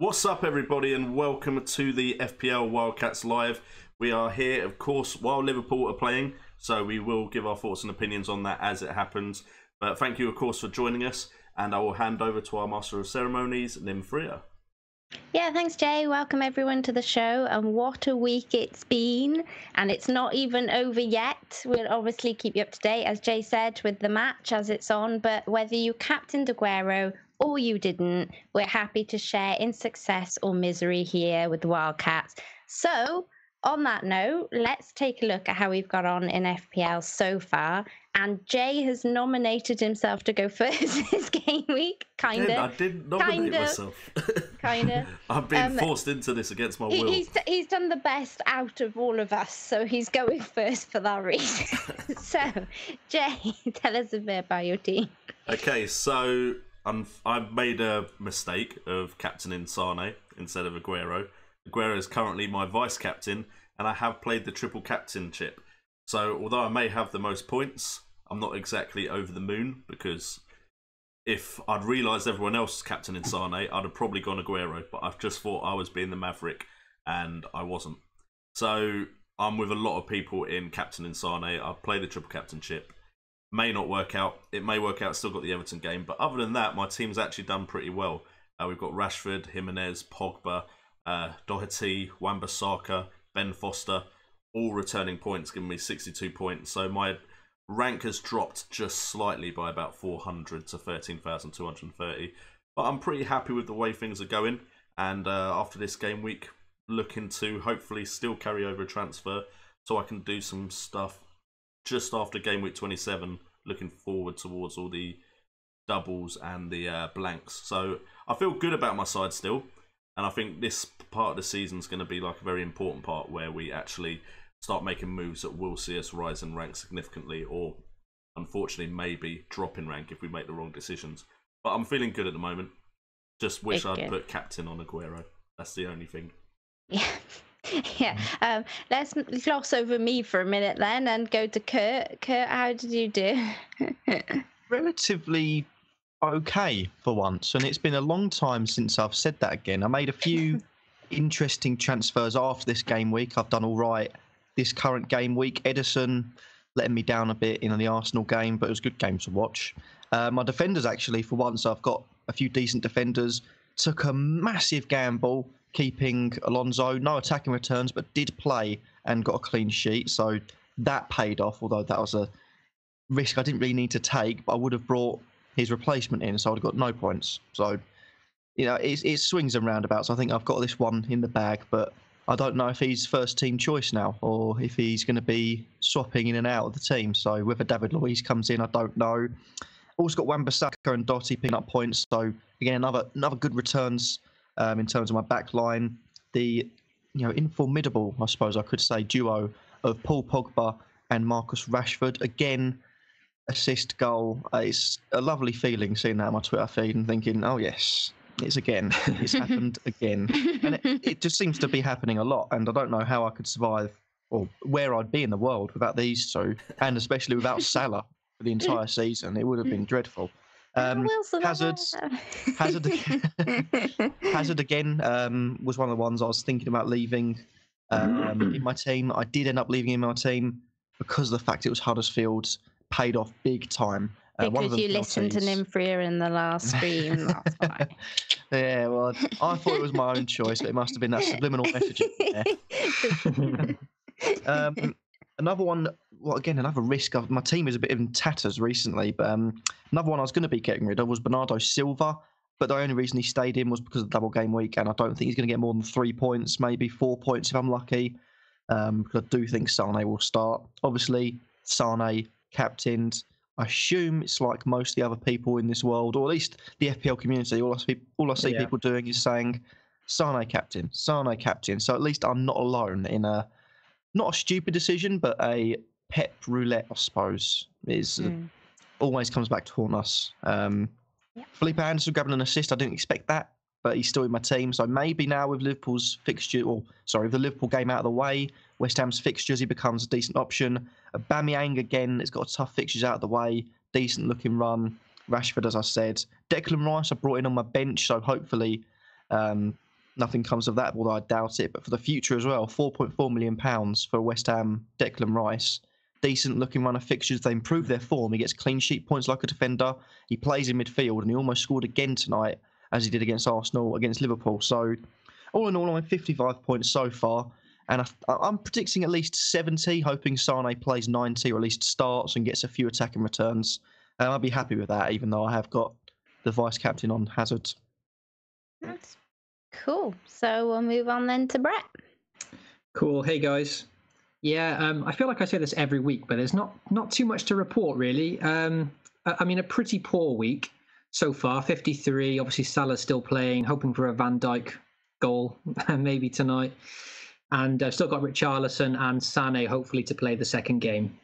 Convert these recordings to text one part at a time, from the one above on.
What's up, everybody, and welcome to the FPL WildCats Live. We are here, of course, while Liverpool are playing, so we will give our thoughts and opinions on that as it happens. But thank you, of course, for joining us, and I will hand over to our Master of Ceremonies, Nimfria. Yeah, thanks, Jay. Welcome, everyone, to the show. And what a week it's been. And it's not even over yet. We'll obviously keep you up to date, as Jay said, with the match as it's on. But whether you captained Agüero or you didn't, we're happy to share in success or misery here with the Wildcats. So, on that note, let's take a look at how we've got on in FPL so far. And Jay has nominated himself to go first this game week. I didn't nominate myself. I've been forced into this against my will. He's done the best out of all of us, so he's going first for that reason. So, Jay, tell us a bit about your team. Okay, so I've made a mistake of captaining Sané instead of Agüero. Agüero is currently my vice-captain, and I have played the triple captainship. So, although I may have the most points, I'm not exactly over the moon, because if I'd realised everyone else was captaining Sané, I'd have probably gone Agüero, but I've just thought I was being the maverick, and I wasn't. So, I'm with a lot of people in captaining Sané. I've played the triple captainship. May not work out. It may work out. Still got the Everton game. But other than that, my team's actually done pretty well. We've got Rashford, Jimenez, Pogba, Doherty, Wan-Bissaka, Ben Foster, all returning points, giving me 62 points. So my rank has dropped just slightly by about 400 to 13,230. But I'm pretty happy with the way things are going. And after this game week, looking to hopefully still carry over a transfer so I can do some stuff just after game week 27, looking forward towards all the doubles and the blanks. So I feel good about my side still. And I think this part of the season is going to be like a very important part where we actually start making moves that will see us rise in rank significantly, or unfortunately maybe drop in rank if we make the wrong decisions. But I'm feeling good at the moment. Just wish I'd put captain on Agüero. That's the only thing. Yeah. Yeah. Let's gloss over me for a minute then and go to Kurt. Kurt, how did you do? Relatively okay for once, and it's been a long time since I've said that again. I made a few interesting transfers after this game week. I've done all right this current game week. Edison letting me down a bit in the Arsenal game, but it was a good game to watch. My defenders, actually, for once, I've got a few decent defenders. Took a massive gamble keeping Alonso, no attacking returns, but did play and got a clean sheet, so that paid off, although that was a risk I didn't really need to take, but I would have brought his replacement in, so I'd have got no points. So, you know, it swings and roundabouts. I think I've got this one in the bag, but I don't know if he's first team choice now or if he's going to be swapping in and out of the team. So whether David Luiz comes in, I don't know. Also got Wan-Bissaka and Doherty picking up points. So again, another good returns in terms of my back line. The informidable, I suppose I could say, duo of Paul Pogba and Marcus Rashford. Again, assist goal. It's a lovely feeling seeing that on my Twitter feed and thinking, oh yes, it's again. It's happened again. And it just seems to be happening a lot. And I don't know how I could survive or where I'd be in the world without these two, and especially without Salah for the entire season. It would have been dreadful. Hazard again was one of the ones I was thinking about leaving in my team. I did end up leaving in my team because of the fact it was Huddersfield. Paid off big time. Because you listened to Nimfria in the last stream. That's why. Yeah, well, I thought it was my own choice, but it must have been that subliminal messaging there. Another one, well, again, another risk. My team is a bit in tatters recently, but another one I was going to be getting rid of was Bernardo Silva, but the only reason he stayed in was because of the double game week, and I don't think he's going to get more than 3 points, maybe 4 points if I'm lucky, because I do think Sané will start. Obviously, Sané captained. I assume it's like most of the other people in this world, or at least the FPL community. All I see people doing is saying Sané captain, Sané captain. So at least I'm not alone in not a stupid decision, but a pep roulette, I suppose. Always comes back to haunt us. Felipe Anderson grabbing an assist. I didn't expect that, but he's still in my team. So maybe now with Liverpool's fixture, the Liverpool game out of the way, West Ham's fixtures, he becomes a decent option. Aubameyang again, has got tough fixtures out of the way, decent looking run. Rashford, as I said. Declan Rice I brought in on my bench, so hopefully nothing comes of that, although I doubt it. But for the future as well, £4.4 million for West Ham, Declan Rice. Decent looking run of fixtures. They improve their form. He gets clean sheet points like a defender. He plays in midfield, and he almost scored again tonight, as he did against Arsenal, against Liverpool. So, all in all, I'm 55 points so far. And I'm predicting at least 70, hoping Sané plays 90 or at least starts and gets a few attacking returns. I'll be happy with that, even though I have got the vice captain on Hazard. That's cool. So we'll move on then to Brett. Cool. Hey, guys. Yeah, I feel like I say this every week, but there's not too much to report, really. I mean, a pretty poor week so far, 53. Obviously, Salah's still playing, hoping for a Van Dijk goal maybe tonight. And I've still got Richarlison and Sané, hopefully, to play the second game.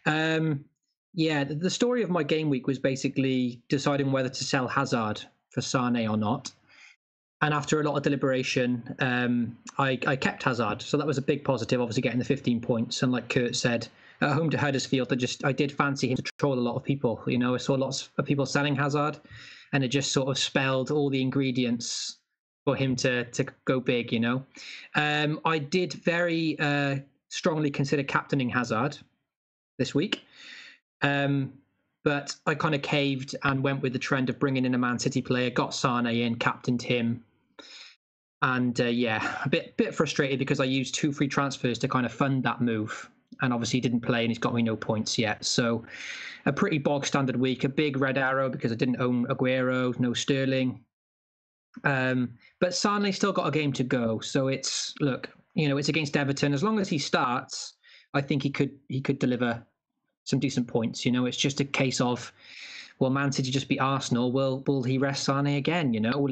Yeah, the story of my game week was basically deciding whether to sell Hazard for Sané or not. And after a lot of deliberation, I kept Hazard. So that was a big positive, obviously getting the 15 points. And like Kurt said, at home to Huddersfield, I did fancy him to troll a lot of people. You know, I saw lots of people selling Hazard, and it just sort of spelled all the ingredients for him to go big, you know. I did very strongly consider captaining Hazard this week. But I kind of caved and went with the trend of bringing in a Man City player, got Sané in, captained him. And yeah, a bit frustrated because I used 2 free transfers to kind of fund that move. And obviously he didn't play and he's got me no points yet. So a pretty bog standard week, a big red arrow because I didn't own Agüero, no Sterling. But Sané still got a game to go. So it's against Everton. As long as he starts, I think he could deliver some decent points. You know, it's just a case of, will Man City just beat Arsenal? Will he rest Sané again? You know,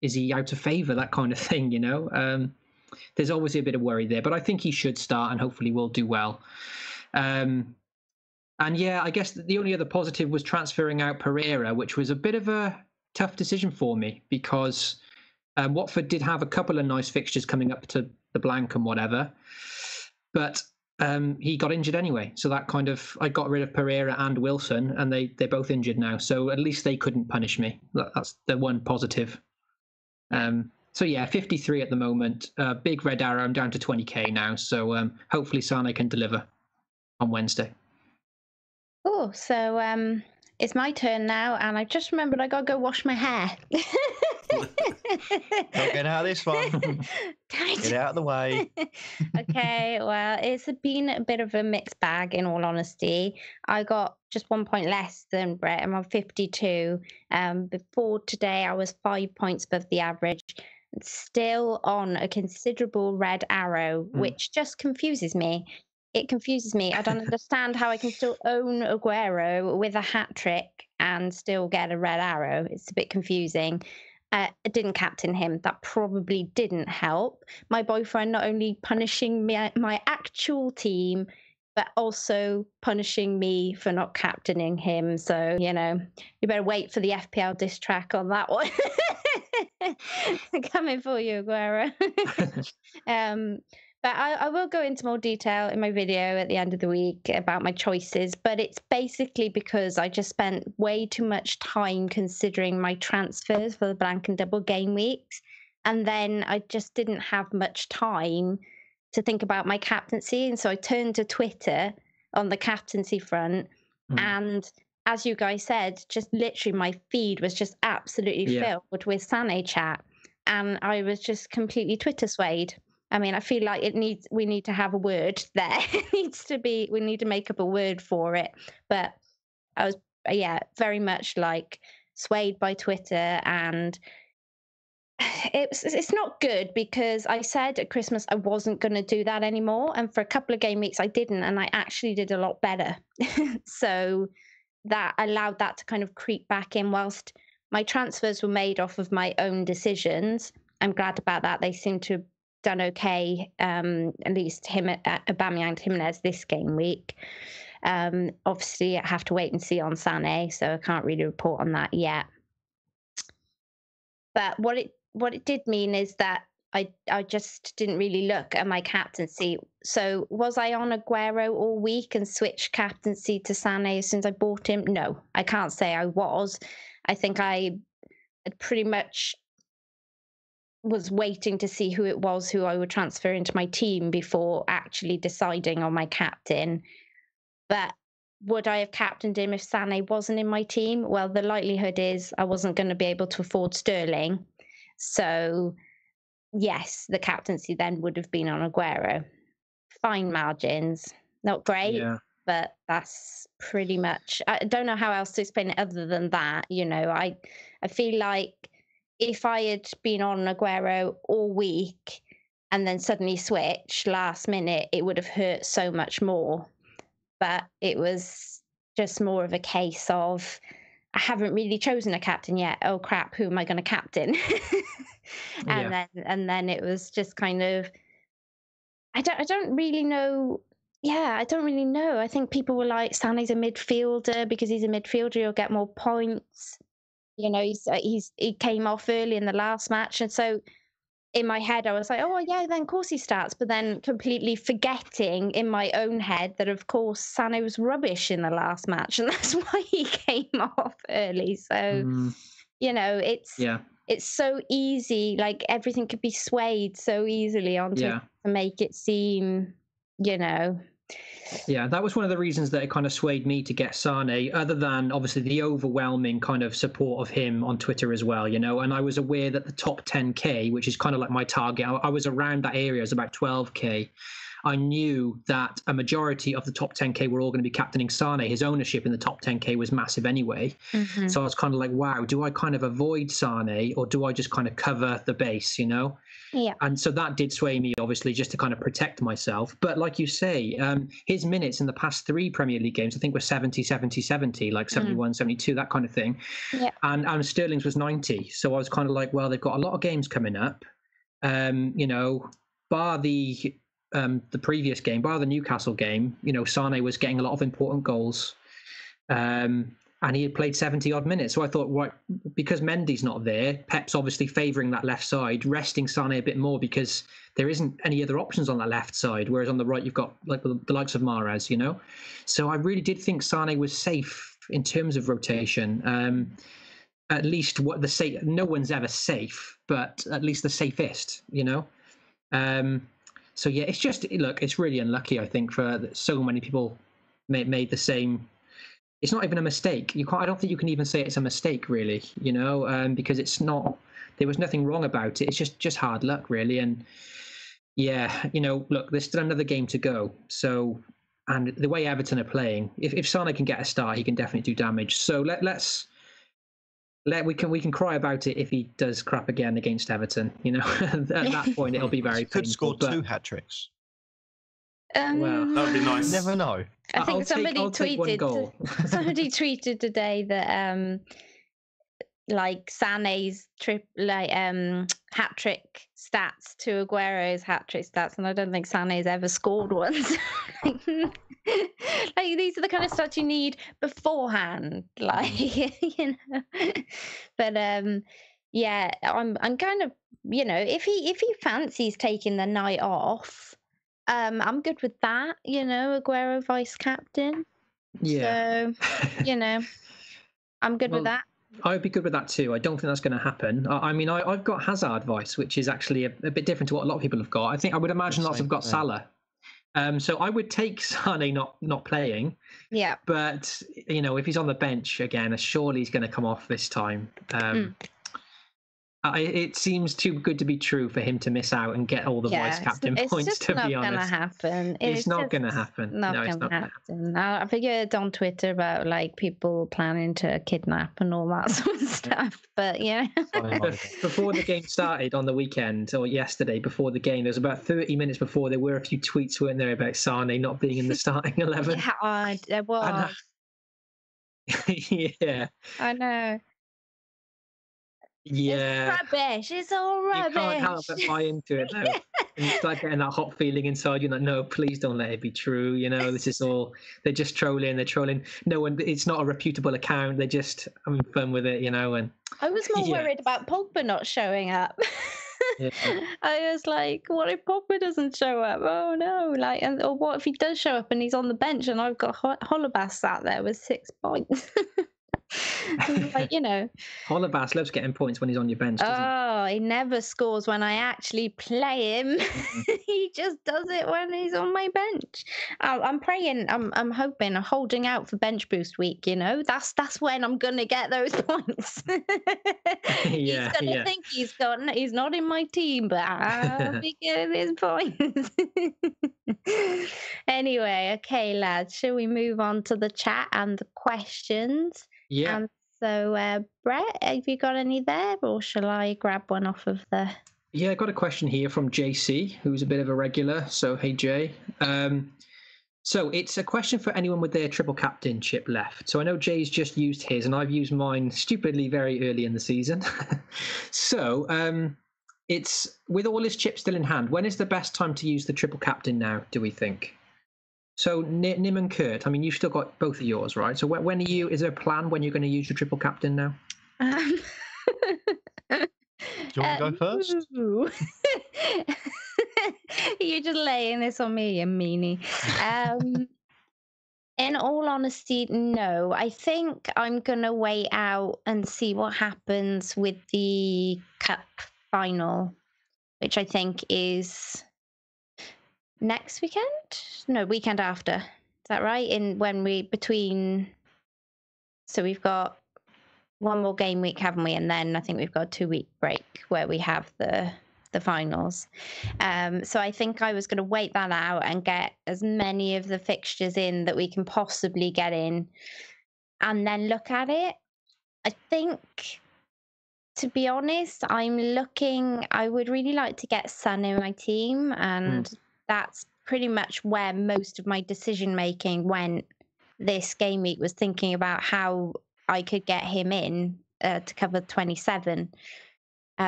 is he out of favour? That kind of thing. You know, there's obviously a bit of worry there, but I think he should start and hopefully will do well. And yeah, I guess the only other positive was transferring out Pereira, which was a bit of a tough decision for me because Watford did have a couple of nice fixtures coming up to the blank and whatever, but he got injured anyway. So that I got rid of Pereira and Wilson, and they're both injured now. So at least they couldn't punish me. That's the one positive. So yeah, 53 at the moment. Big red arrow. I'm down to 20k now. So hopefully Sané can deliver on Wednesday. Oh, so it's my turn now, and I've just remembered I got to go wash my hair. Don't get out of this one. Get out of the way. Okay, well, it's been a bit of a mixed bag, in all honesty. I got just 1 point less than Brett. I'm on 52. Before today, I was 5 points above the average. Still on a considerable red arrow, which just confuses me. It confuses me. I don't understand how I can still own Agüero with a hat trick and still get a red arrow. It's a bit confusing. I didn't captain him. That probably didn't help. My boyfriend not only punishing my actual team, but also punishing me for not captaining him. So, you know, you better wait for the FPL diss track on that one. Coming for you, Agüero. But I will go into more detail in my video at the end of the week about my choices. But it's basically because I just spent way too much time considering my transfers for the blank and double game weeks. And then I just didn't have much time to think about my captaincy. And so I turned to Twitter on the captaincy front. And as you guys said, just literally my feed was just absolutely filled with Sané chat. And I was just completely Twitter swayed. I mean, I feel like we need to have a word there. We need to make up a word for it. But I was, very much like swayed by Twitter, and it's not good because I said at Christmas I wasn't going to do that anymore. And for a couple of game weeks I didn't, and I actually did a lot better. So that allowed that to kind of creep back in whilst my transfers were made off of my own decisions. I'm glad about that. They seem to done okay, at least Aubameyang and Jimenez this game week. Obviously, I have to wait and see on Sané, so I can't really report on that yet. But what it did mean is that I just didn't really look at my captaincy. So was I on Agüero all week and switched captaincy to Sané as soon as I bought him? No, I can't say I was. I think I had pretty much was waiting to see who it was who I would transfer into my team before actually deciding on my captain. But would I have captained him if Sané wasn't in my team? Well, the likelihood is I wasn't going to be able to afford Sterling. So, yes, the captaincy then would have been on Agüero. Fine margins. Not great, but that's pretty much... I don't know how else to explain it other than that. You know, I feel like if I had been on Agüero all week and then suddenly switch last minute, it would have hurt so much more. But it was just more of a case of I haven't really chosen a captain yet. Oh crap, who am I going to captain? and then it was just kind of I don't really know. Yeah, I don't really know. I think people were like, Sané's a midfielder, because he's a midfielder, he'll get more points. You know, he came off early in the last match, and so in my head I was like, oh yeah, then of course he starts, but then completely forgetting in my own head that of course Sané was rubbish in the last match, and that's why he came off early. So you know, it's so easy, like everything could be swayed so easily onto to make it seem, you know. Yeah, that was one of the reasons that it kind of swayed me to get Sané, other than obviously the overwhelming kind of support of him on Twitter as well, you know. And I was aware that the top 10K, which is kind of like my target, I was around that area, it was about 12K. I knew that a majority of the top 10K were all going to be captaining Sané. His ownership in the top 10K was massive anyway. So I was kind of like, wow, do I kind of avoid Sané, or do I just kind of cover the base, you know? Yeah. And so that did sway me, obviously, just to kind of protect myself. But like you say, his minutes in the past 3 Premier League games, I think, were 70, 70, 70, like 71, 72, that kind of thing. Yeah. And Sterling's was 90. So I was kind of like, well, they've got a lot of games coming up. You know, bar the previous game, bar the Newcastle game, you know, Sané was getting a lot of important goals. And he had played 70 odd minutes. So I thought, right, because Mendy's not there, Pep's obviously favouring that left side, resting Sané a bit more because there isn't any other options on that left side. Whereas on the right, you've got like the likes of Mahrez, you know? So I really did think Sané was safe in terms of rotation. At least what the safe, no one's ever safe, but at least the safest, you know? So yeah, it's just, look, it's really unlucky, I think, for so many people made the same. It's not even a mistake. I don't think you can even say it's a mistake, really, you know, because it's not. There was nothing wrong about it. It's just hard luck, really. And yeah, you know, look, there's still another game to go. So, and the way Everton are playing, if Sané can get a start, he can definitely do damage. So we can cry about it if he does crap again against Everton. You know, at that point it'll be very painful. Could score 2 hat-tricks. Well, that would be nice. Never know. I think somebody tweeted today that like Sané's hat trick stats to Agüero's hat trick stats, and I don't think Sané's ever scored once. Like these are the kind of stats you need beforehand, like you know. But yeah, I'm kind of, you know, if he fancies taking the night off, I'm good with that, you know, Agüero vice captain. Yeah. So, you know, I'm good with that. I'd be good with that too. I don't think that's going to happen. I mean, I've got Hazard vice, which is actually a bit different to what a lot of people have got. I would imagine lots have got Salah. So I would take Sané not playing. Yeah. But, you know, if he's on the bench again, surely he's going to come off this time. It seems too good to be true for him to miss out and get all the vice captain points, to be honest. It's not going to happen. No, it's not going to happen. I figured on Twitter about like people planning to kidnap and all that sort of stuff. But yeah. Before the game started on the weekend, or yesterday before the game, there was about 30 minutes before, there were a few tweets, weren't there, about Sané not being in the starting 11. Yeah, there was. Yeah. I know. Yeah, it's rubbish. It's all rubbish. You can't help but buy into it, though. And you start getting that hot feeling inside. You're like, no, please don't let it be true. You know, this is all. They're just trolling. They're trolling. No one. It's not a reputable account. They're just having fun with it. You know. And I was more worried about Pogba not showing up. Yeah. I was like, what if Pogba doesn't show up? Oh no! Like, or what if he does show up and he's on the bench and I've got Holobas sat there with 6 points? Like, Hollebass loves getting points when he's on your bench, doesn't he? He never scores when I actually play him. He just does it when he's on my bench. I'm praying, I'm hoping, I'm holding out for bench boost week. That's when I'm gonna get those points. He's gonna think he's not in my team, but I'll be getting his points. Anyway, okay, lads, shall we move on to the chat and the questions? Yeah. So, Brett, have you got any there, or shall I grab one off of the... Yeah, I got a question here from JC, who's a bit of a regular. So, hey, Jay. So it's a question for anyone with their triple captainship left. So I know Jay's just used his, and I've used mine stupidly very early in the season. So it's with all his chips still in hand. When is the best time to use the triple captain now, do we think? So Nim and Kurt, I mean, you've still got both of yours, right? So when is there a plan when you're going to use your triple captain now? Do you want to go first? You're just laying this on me, you meanie. In all honesty, no. I think I'm going to wait out and see what happens with the cup final, which I think is next weekend? No, weekend after. Is that right? So we've got one more game week, haven't we? And then I think we've got a 2-week break where we have the finals. So I think I was going to wait that out and get as many of the fixtures in that we can possibly get in and then look at it. I think, to be honest, I would really like to get Sané in my team, and that's pretty much where most of my decision making went this game week, was thinking about how I could get him in to cover 27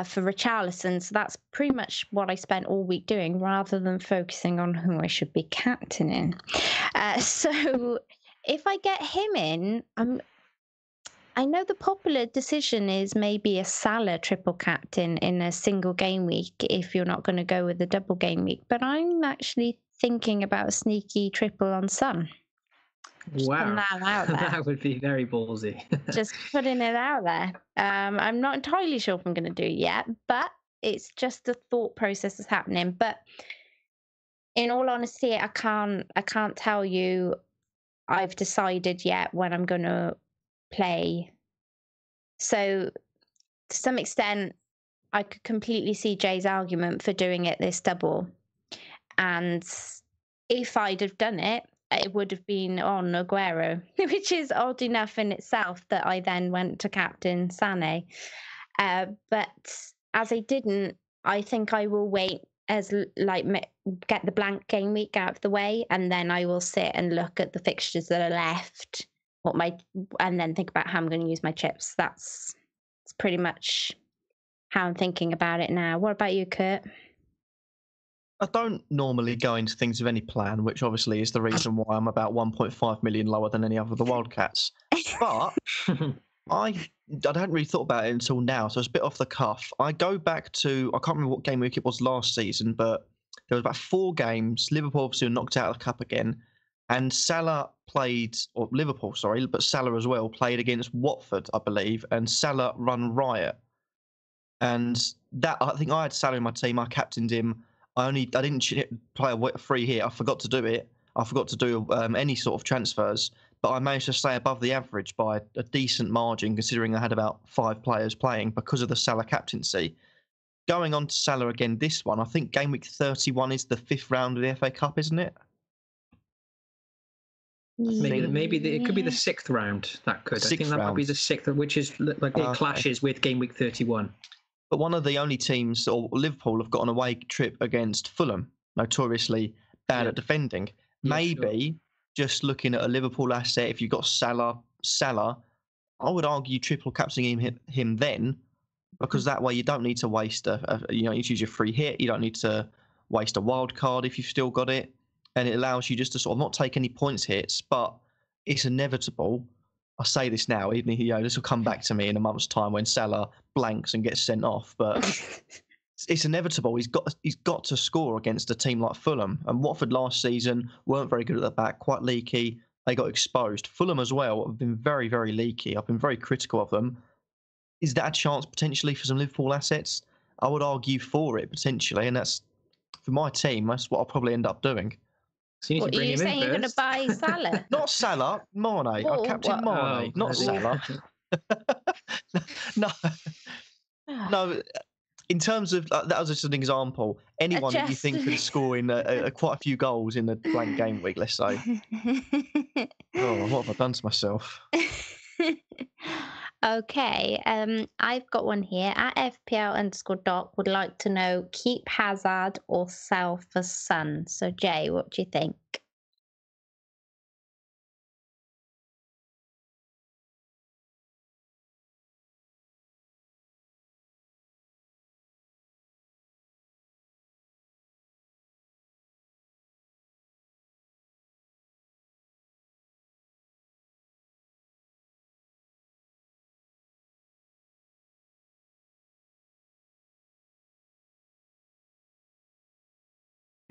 for Richarlison. So that's pretty much what I spent all week doing, rather than focusing on who I should be captaining. So if I get him in, I know the popular decision is maybe a Salah triple captain in a single game week if you're not going to go with a double game week, but I'm actually thinking about a sneaky triple on Son. Wow, that would be very ballsy. Just putting it out there. I'm not entirely sure if I'm going to do it yet, but it's just the thought process is happening. But in all honesty, I can't tell you I've decided yet when I'm going to play. So to some extent, I could completely see Jay's argument for doing it this double. And if I'd have done it, it would have been on Agüero, which is odd enough in itself that I then went to captain Sané. But as I didn't, I think I will wait get the blank game week out of the way, and then I will sit and look at the fixtures that are left, and then think about how I'm going to use my chips. That's pretty much how I'm thinking about it now. What about you, Kurt? I don't normally go into things with any plan, which obviously is the reason why I'm about 1.5 million lower than any other of the Wildcats. But I hadn't really thought about it until now, so it's a bit off the cuff. I go back to, I can't remember what game week it was last season, but there was about 4 games. Liverpool obviously were knocked out of the cup again, and Salah played, or Liverpool, sorry, but Salah as well played against Watford, I believe, and Salah run riot. And that, I think I had Salah in my team. I captained him. I didn't play a free hit. I forgot to do it. I forgot to do any sort of transfers, but I managed to stay above the average by a decent margin, considering I had about 5 players playing because of the Salah captaincy. Going on to Salah again, this one, I think game week 31 is the 5th round of the FA Cup, isn't it? Maybe it could be the 6th round. That could. I think that might be the 6th, which is like it clashes with game week 31. But one of the only teams, or Liverpool, have got an away trip against Fulham, notoriously bad at defending. Maybe just looking at a Liverpool asset, if you've got Salah, I would argue triple captaining him then, because that way you don't need to waste you don't need to use your free hit, you don't need to waste a wild card if you've still got it, and it allows you just to sort of not take any points hits, but it's inevitable. I say this now, even this will come back to me in a month's time when Salah blanks and gets sent off, but it's inevitable. He's got to score against a team like Fulham, and Watford last season weren't very good at the back, quite leaky. they got exposed. Fulham as well have been very, very leaky. I've been very critical of them. Is that a chance potentially for some Liverpool assets? I would argue for it potentially, and that's for my team. That's what I'll probably end up doing. So you need What, to bring are you him in saying you're going to first. buy Salah? Not Salah, Mane. Oh, I'd captain what- Mane, not Salah. no, no. In terms of that was just an example. Anyone that you think could score in quite a few goals in a blank game week, let's say. Oh, what have I done to myself? Okay, I've got one here. At FPL_doc would like to know, keep Hazard or sell for Son. So Jay, what do you think?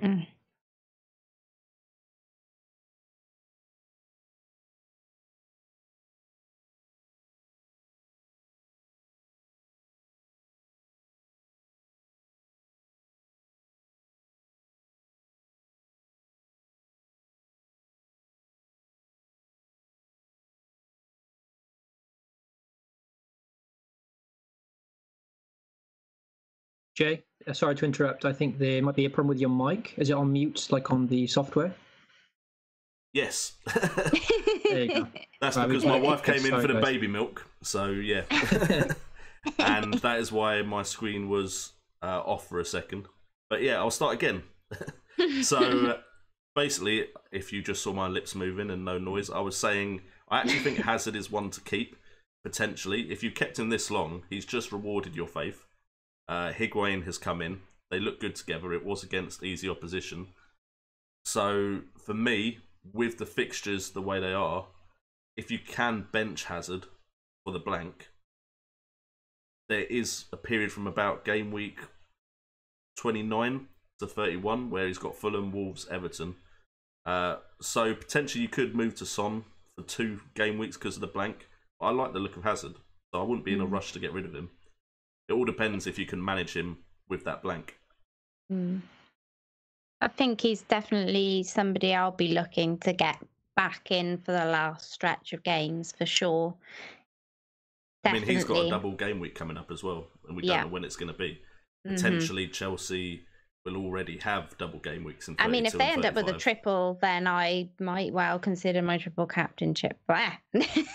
Mm. Jay, sorry to interrupt. I think there might be a problem with your mic. Is it on mute, like on the software? Yes. There you go. That's Right, because we- my wife came in sorry, for the guys. baby milk. So, yeah. And that is why my screen was off for a second. But yeah, I'll start again. So basically, if you just saw my lips moving and no noise, I was saying I actually think Hazard is one to keep, potentially. If you kept him this long, he's just rewarded your faith. Higuain has come in. They look good together. It was against easy opposition. So for me, with the fixtures the way they are, if you can bench Hazard for the blank, there is a period from about game week 29 to 31 where he's got Fulham, Wolves, Everton. So potentially you could move to Son for 2 game weeks because of the blank. But I like the look of Hazard, so I wouldn't be in a rush to get rid of him. It all depends if you can manage him with that blank. I think he's definitely somebody I'll be looking to get back in for the last stretch of games for sure. Definitely. I mean, he's got a double game week coming up as well, and we don't know when it's going to be. Potentially, Chelsea will already have double game weeks in 32 I mean, if they end up with a 35. triple, then I might well consider my triple captainship.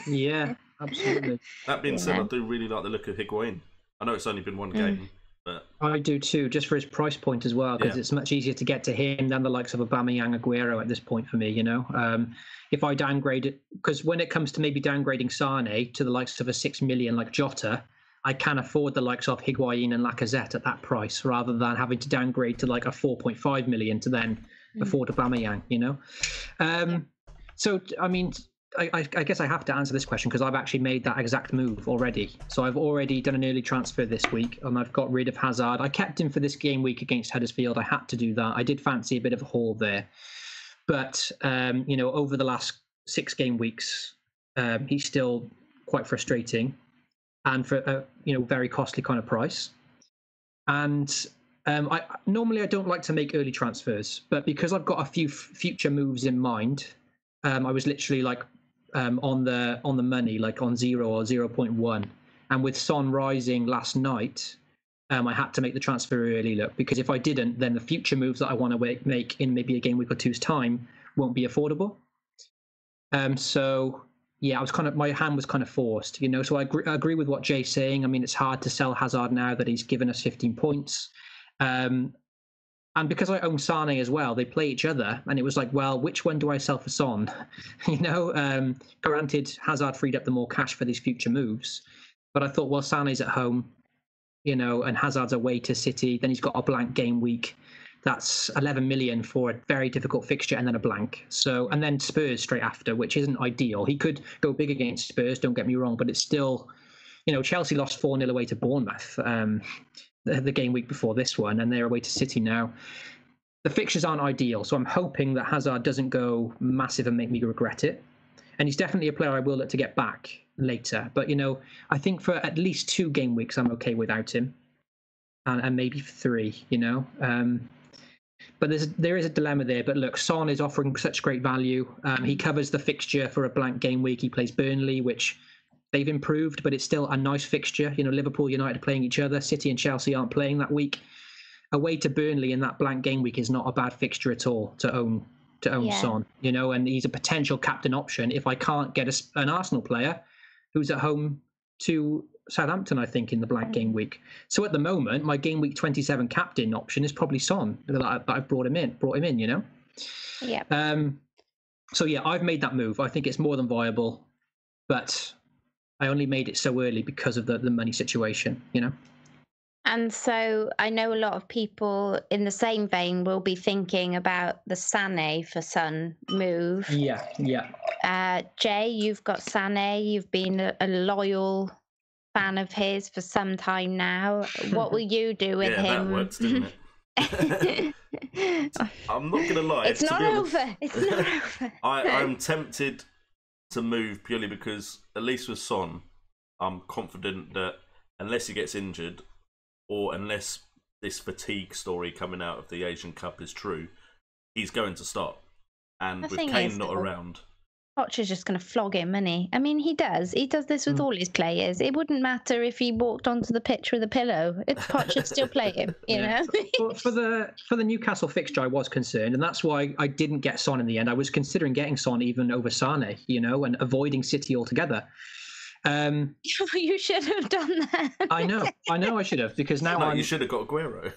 Yeah, absolutely. That being said, I do really like the look of Higuain. I know it's only been one game, but I do too, just for his price point as well, because Yeah. it's much easier to get to him than the likes of Aubameyang, Agüero at this point for me. You know, if I downgrade it, because when it comes to maybe downgrading Sané to the likes of a 6 million like Jota, I can afford the likes of Higuain and Lacazette at that price, rather than having to downgrade to like a 4.5 million to then afford Aubameyang. You know, so I mean. I guess I have to answer this question because I've actually made that exact move already. So I've already done an early transfer this week and I've got rid of Hazard. I kept him for this game week against Huddersfield. I had to do that. I did fancy a bit of a haul there. But, you know, over the last 6 game weeks, he's still quite frustrating and for a, you know, very costly kind of price. And normally I don't like to make early transfers, but because I've got a few future moves in mind, I was literally like, on the money, like on 0 or 0.1, and with Son rising last night, I had to make the transfer early. Look, because if I didn't, then the future moves that I want to make in maybe a game week or two's time won't be affordable. So yeah, I was my hand was kind of forced, you know. So I agree with what Jay's saying. I mean, it's hard to sell Hazard now that he's given us 15 points. And because I own Sané as well, they play each other, and it was like, well, which one do I sell for Son? You know, granted, Hazard freed up the more cash for these future moves, but I thought, well, Sané's at home, you know, and Hazard's away to City. Then he's got a blank game week. That's 11 million for a very difficult fixture, and then a blank. So, and then Spurs straight after, which isn't ideal. He could go big against Spurs, don't get me wrong, but it's still, you know, Chelsea lost 4-0 away to Bournemouth. The game week before this one, and they're away to City now. the fixtures aren't ideal. So I'm hoping that Hazard doesn't go massive and make me regret it. And he's definitely a player I will look to get back later. But, I think for at least 2 game weeks, I'm okay without him. And maybe 3, But there is a dilemma there. But look, Son is offering such great value. He covers the fixture for a blank game week. He plays Burnley, which they've improved, but it's still a nice fixture. Liverpool, United playing each other. City and Chelsea aren't playing that week. Away to Burnley in that blank game week is not a bad fixture at all to own Son. And he's a potential captain option if I can't get an Arsenal player who's at home to Southampton, I think, in the blank game week. So at the moment, my game week 27 captain option is probably Son that I've brought him in. Yeah. So yeah, I've made that move. I think it's more than viable, but I only made it so early because of the money situation. And so I know a lot of people in the same vein will be thinking about the Sané for Son move. Yeah. Jay, you've got Sané. You've been a loyal fan of his for some time now. What will you do with him? Yeah, that works, didn't it? I'm not going to lie. It's not over. It's not over. I'm tempted to move purely because, at least with Son, I'm confident that unless he gets injured, or unless this fatigue story coming out of the Asian Cup is true, he's going to start. And with Kane not around... Pocher's just going to flog him, isn't he? I mean, he does. He does this with all his players. It wouldn't matter if he walked onto the pitch with a pillow. Pocher'd still play him, you know? For the Newcastle fixture, I was concerned, and that's why I didn't get Son in the end. I was considering getting Son even over Sané, and avoiding City altogether. You should have done that. I know I should have, because now you should have got Agüero.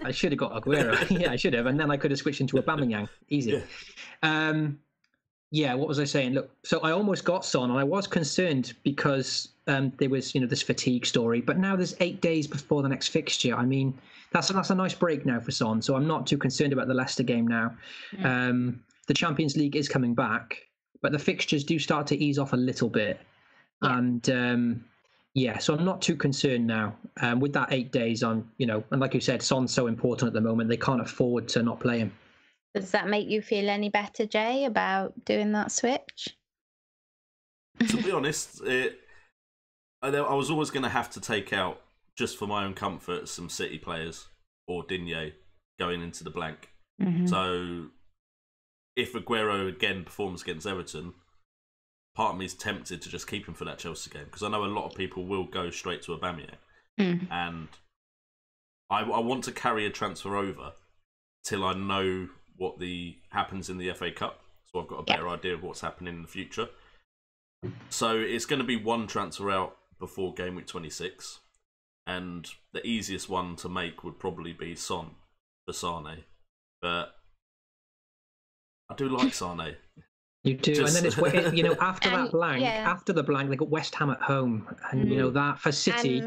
I should have got Agüero. Yeah, I should have, and then I could have switched into Aubameyang. Easy. Yeah. What was I saying? Look, so I almost got Son, and I was concerned because there was this fatigue story. But now there's 8 days before the next fixture. I mean, that's a nice break now for Son. So I'm not too concerned about the Leicester game now. The Champions League is coming back, but the fixtures do start to ease off a little bit. And so I'm not too concerned now. With that 8 days on, and like you said, Son's so important at the moment, they can't afford to not play him. Does that make you feel any better, Jay, about doing that switch? To be honest, I was always going to have to take out, just for my own comfort, some City players or Digne going into the blank. So if Agüero again performs against Everton, part of me is tempted to just keep him for that Chelsea game, because I know a lot of people will go straight to Aubameyang. And I want to carry a transfer over till I know what happens in the FA Cup, so I've got a better idea of what's happening in the future. So it's going to be one transfer out before game week 26, and the easiest one to make would probably be Son for Sané, but I do like Sané. You do, and then it's after that blank, after the blank, they got West Ham at home, and that for City,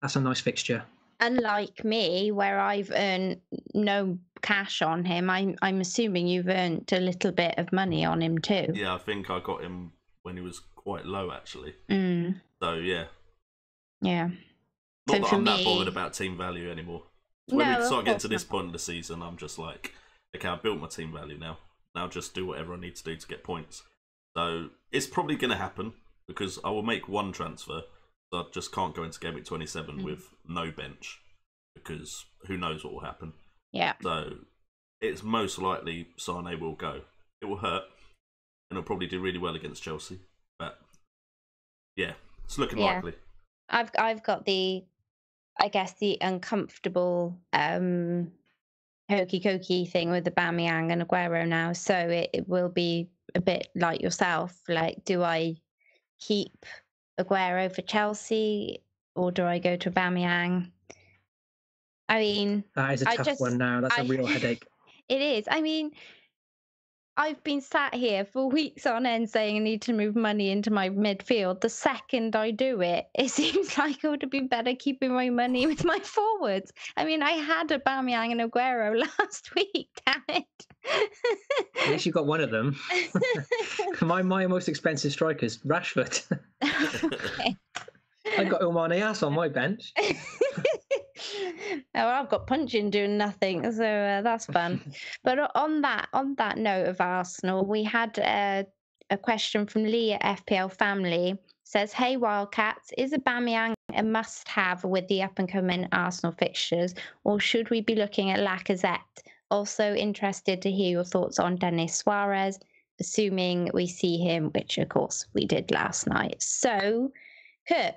that's a nice fixture. Unlike me, where I've earned no cash on him, I'm assuming you've earned a little bit of money on him too. Yeah, I think I got him when he was quite low, actually. So yeah. Not that I'm that bothered about team value anymore. So when we start getting to this point of the season, I'm just like, okay, I've built my team value now. Now just do whatever I need to do to get points. So it's probably going to happen, because I will make one transfer. So I just can't go into game week 27 with no bench, because who knows what will happen. Yeah. So it's most likely Sané will go. It will hurt, and it'll probably do really well against Chelsea. But yeah, it's looking likely. I've got the uncomfortable hokey cokey thing with Aubameyang and Agüero now, so it will be a bit like yourself. Like, do I keep Agüero for Chelsea, or do I go to Aubameyang? I mean, that is a tough one now. That's a real headache. It is. I mean, I've been sat here for weeks on end saying I need to move money into my midfield. The second I do it, it seems like it would have been better keeping my money with my forwards. I mean, I had Aubameyang and Agüero last week, damn it. At least you got one of them. my most expensive strikers, Rashford. Okay. I got Oumar Niasse on my bench. Oh, I've got punching doing nothing, so that's fun. But on that note of Arsenal, we had a question from Lee at FPL Family. Says, "Hey Wildcats, is Aubameyang a must-have with the up-and-coming Arsenal fixtures, or should we be looking at Lacazette? Also interested to hear your thoughts on Denis Suarez, assuming we see him, which of course we did last night." So, Kurt,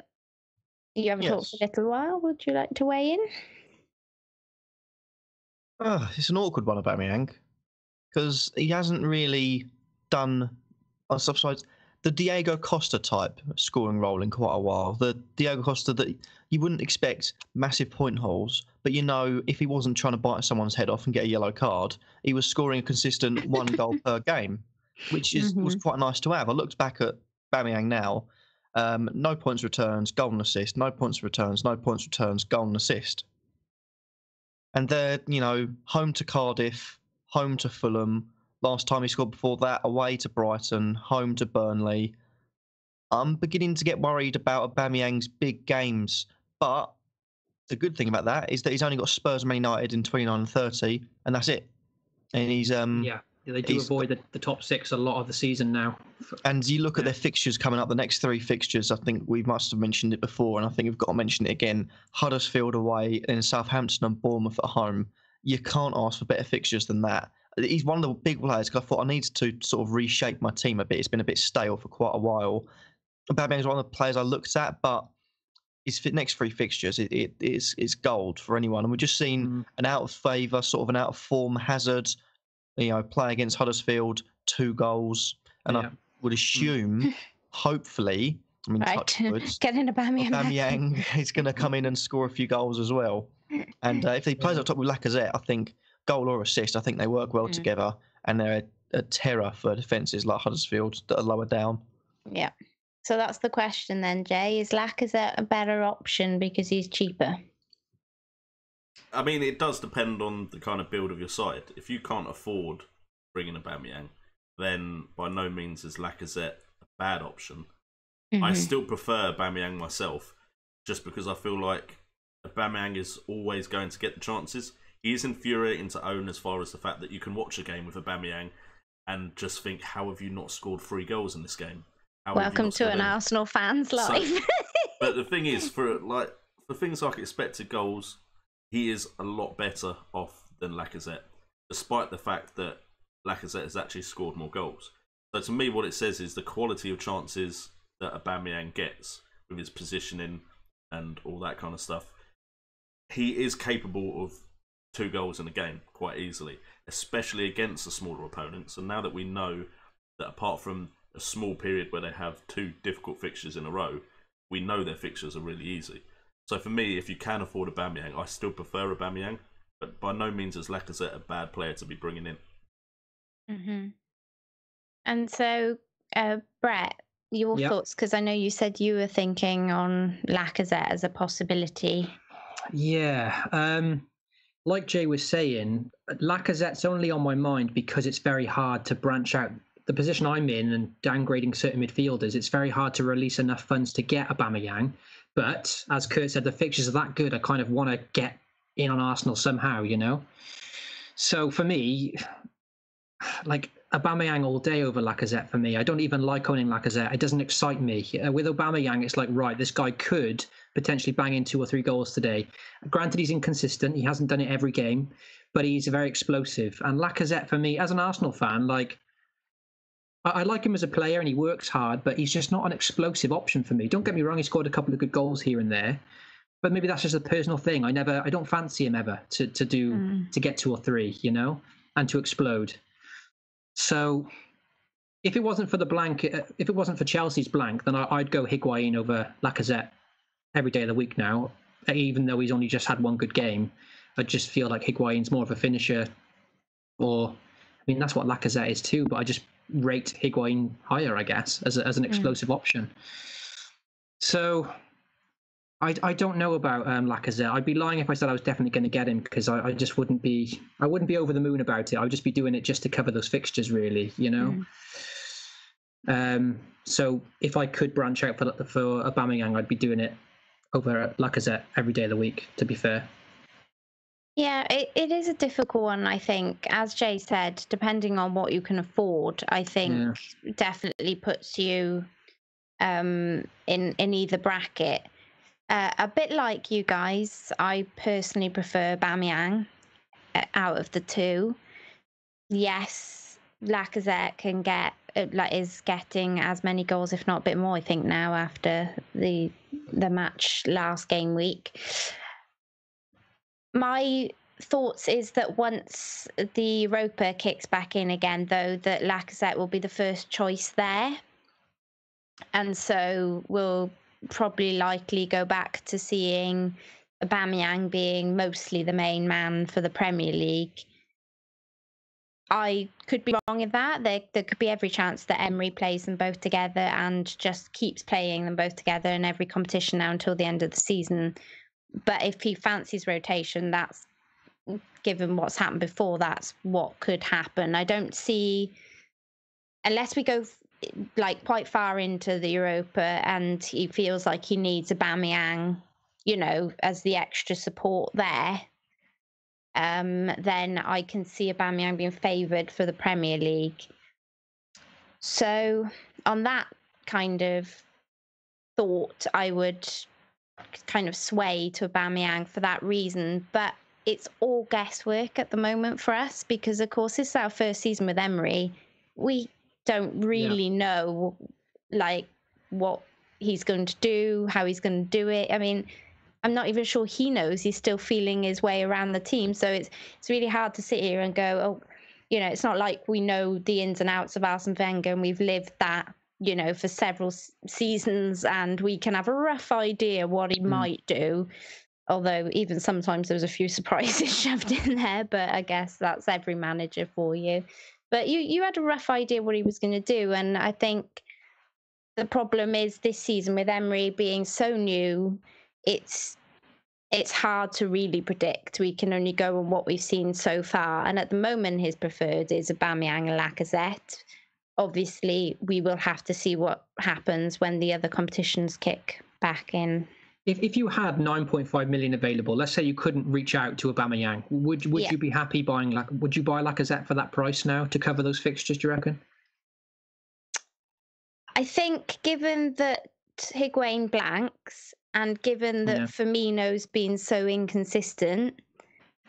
you haven't talked for a little while. Would you like to weigh in? It's an awkward one, Aubameyang, because he hasn't really done, on some sides, the Diego Costa type scoring role in quite a while. The Diego Costa that you wouldn't expect massive point hauls, but if he wasn't trying to bite someone's head off and get a yellow card, he was scoring a consistent 1 goal per game, which was quite nice to have. I looked back at Aubameyang now, no points returns, goal and assist, no points returns, no points returns, goal and assist. And they're, home to Cardiff, home to Fulham. Last time he scored before that, away to Brighton, home to Burnley. I'm beginning to get worried about Aubameyang's big games. But the good thing about that is that he's only got Spurs and Man United in 29 and 30, and that's it. And he's they do avoid the top 6 a lot of the season now. And you look at their fixtures coming up, the next 3 fixtures, I think we must have mentioned it before, and I think we've got to mention it again. Huddersfield away, and Southampton and Bournemouth at home. You can't ask for better fixtures than that. He's one of the big players, because I thought I needed to sort of reshape my team a bit. It's been a bit stale for quite a while. Aubameyang's one of the players I looked at, but his next 3 fixtures, it's gold for anyone. And we've just seen an out of favour, sort of an out of form Hazard, play against Huddersfield, 2 goals. And I would assume, hopefully, touch woods, Aubameyang is going to come in and score a few goals as well. And if he plays up top with Lacazette, I think goal or assist, I think they work well together. And they're a terror for defences like Huddersfield that are lower down. Yeah. So that's the question then, Jay. Is Lacazette a better option because he's cheaper? I mean, it does depend on the kind of build of your side. If you can't afford bringing Aubameyang, then by no means is Lacazette a bad option. I still prefer Aubameyang myself, just because I feel like Aubameyang is always going to get the chances. He is infuriating to own as far as the fact that you can watch a game with Aubameyang and just think, how have you not scored 3 goals in this game? Welcome to an Arsenal fan's life. So, but the thing is, for things like expected goals, he is a lot better off than Lacazette, despite the fact that Lacazette has actually scored more goals. So to me, what it says is the quality of chances that Aubameyang gets with his positioning and all that kind of stuff. He is capable of 2 goals in a game quite easily, especially against the smaller opponents. And now that we know that apart from a small period where they have 2 difficult fixtures in a row, we know their fixtures are really easy. So for me, if you can afford Aubameyang, I still prefer Aubameyang, but by no means is Lacazette a bad player to be bringing in. And so, Brett, your thoughts? Because I know you said you were thinking on Lacazette as a possibility. Yeah. Like Jay was saying, Lacazette's only on my mind because it's very hard to branch out. The position I'm in and downgrading certain midfielders, it's very hard to release enough funds to get Aubameyang. But as Kurt said, the fixtures are that good. I kind of want to get in on Arsenal somehow, So for me, like Aubameyang all day over Lacazette for me. I don't even like owning Lacazette. It doesn't excite me. With Aubameyang, it's like, right, this guy could potentially bang in 2 or 3 goals today. Granted, he's inconsistent. He hasn't done it every game, but he's very explosive. And Lacazette for me, as an Arsenal fan, I like him as a player and he works hard, but he's just not an explosive option for me. Don't get me wrong, he scored a couple of good goals here and there, but maybe that's just a personal thing. I don't fancy him ever to get 2 or 3, and to explode. So if it wasn't for the blank, if it wasn't for Chelsea's blank, then I'd go Higuain over Lacazette every day of the week now, even though he's only just had 1 good game. I just feel like Higuain's more of a finisher, that's what Lacazette is too, but I just rate Higuain higher, I guess, as an explosive option. So I don't know about Lacazette. I'd be lying if I said I was definitely going to get him, because I just wouldn't be over the moon about it. I would just be doing it just to cover those fixtures, really, So if I could branch out for Aubameyang, I'd be doing it over Lacazette every day of the week, to be fair. Yeah, it is a difficult one, I think. As Jay said, depending on what you can afford, I think definitely puts you in either bracket. A bit like you guys, I personally prefer Aubameyang out of the two. Yes, Lacazette can get is getting as many goals, if not a bit more, I think, now after the match last game week. My thoughts is that once the Europa kicks back in again, though, that Lacazette will be the first choice there. And so we'll probably likely go back to seeing Aubameyang being mostly the main man for the Premier League. I could be wrong in that. There could be every chance that Emery plays them both together and just keeps playing them both together in every competition now until the end of the season. But if he fancies rotation, that's, given what's happened before, that's what could happen. I don't see, unless we go like quite far into the Europa and he feels like he needs Aubameyang, as the extra support there, then I can see Aubameyang being favoured for the Premier League. So on that kind of thought, I would kind of sway to Aubameyang for that reason. But it's all guesswork at the moment for us because, of course, this is our first season with Emery. We don't really know what he's going to do, how he's going to do it. I mean, I'm not even sure he knows. He's still feeling his way around the team. So it's really hard to sit here and go, it's not like we know the ins and outs of Arsene Wenger and we've lived that, for several seasons and we can have a rough idea what he might do. Although even sometimes there was a few surprises shoved in there, but I guess that's every manager for you. But you had a rough idea what he was going to do. And I think the problem is this season with Emery being so new, it's hard to really predict. We can only go on what we've seen so far. And at the moment, his preferred is Aubameyang and Lacazette. Obviously, we will have to see what happens when the other competitions kick back in. If you had 9.5 million available, let's say you couldn't reach out to Aubameyang, would you be happy buying? Would you buy Lacazette for that price now to cover those fixtures? Do you reckon? I think, given that Higuain blanks and given that Firmino's been so inconsistent,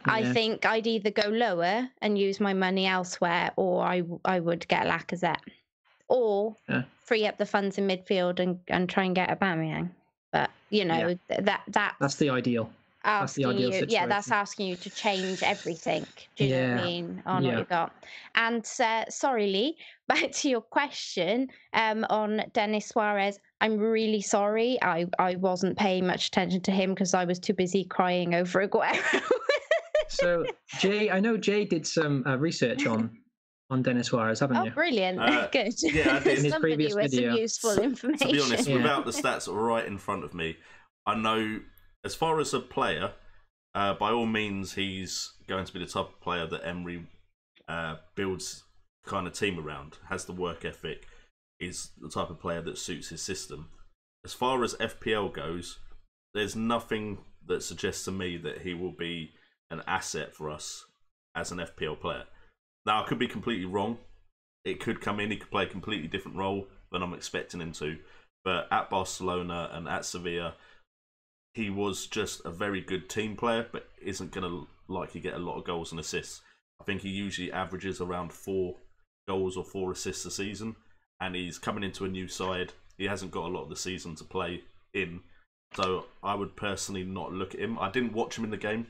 I think I'd either go lower and use my money elsewhere, or I would get Lacazette, or free up the funds in midfield and try and get Aubameyang. But that's the ideal. That's the ideal situation. Yeah, that's asking you to change everything. Do you know what I mean? On what you got. And sorry, Lee, back to your question on Denis Suarez. I'm really sorry. I wasn't paying much attention to him because I was too busy crying over Agüero. So, Jay, I know Jay did some research on Denis Suarez, haven't you? Oh, brilliant. Good. Yeah, I did. In his previous video. Some useful information. To be honest, without the stats right in front of me, I know as far as a player, by all means, he's going to be the type of player that Emery builds kind of team around, has the work ethic, is the type of player that suits his system. As far as FPL goes, there's nothing that suggests to me that he will be an asset for us as an FPL player. Now, I could be completely wrong. It could come in, he could play a completely different role than I'm expecting him to. But at Barcelona and at Sevilla, he was just a very good team player, but isn't going to likely get a lot of goals and assists. I think he usually averages around 4 goals or 4 assists a season, and he's coming into a new side. He hasn't got a lot of the season to play in, so I would personally not look at him. I didn't watch him in the game.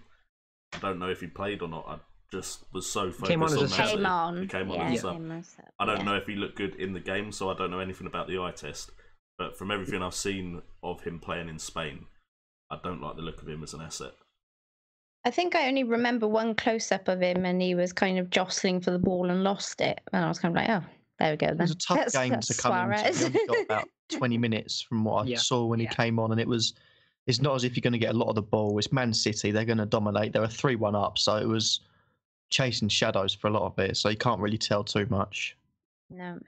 I don't know if he played or not. I just was so focused on that. He came on as a sub. I don't know if he looked good in the game, so I don't know anything about the eye test. But from everything I've seen of him playing in Spain, I don't like the look of him as an asset. I think I only remember one close-up of him, and he was kind of jostling for the ball and lost it. And I was kind of like, oh, there we go then. It was a tough game to come into. We only got about 20 minutes from what I saw when he came on, and it's not as if you're going to get a lot of the ball. It's Man City. They're going to dominate. They were 3-1 up, so it was chasing shadows for a lot of it, so you can't really tell too much. No.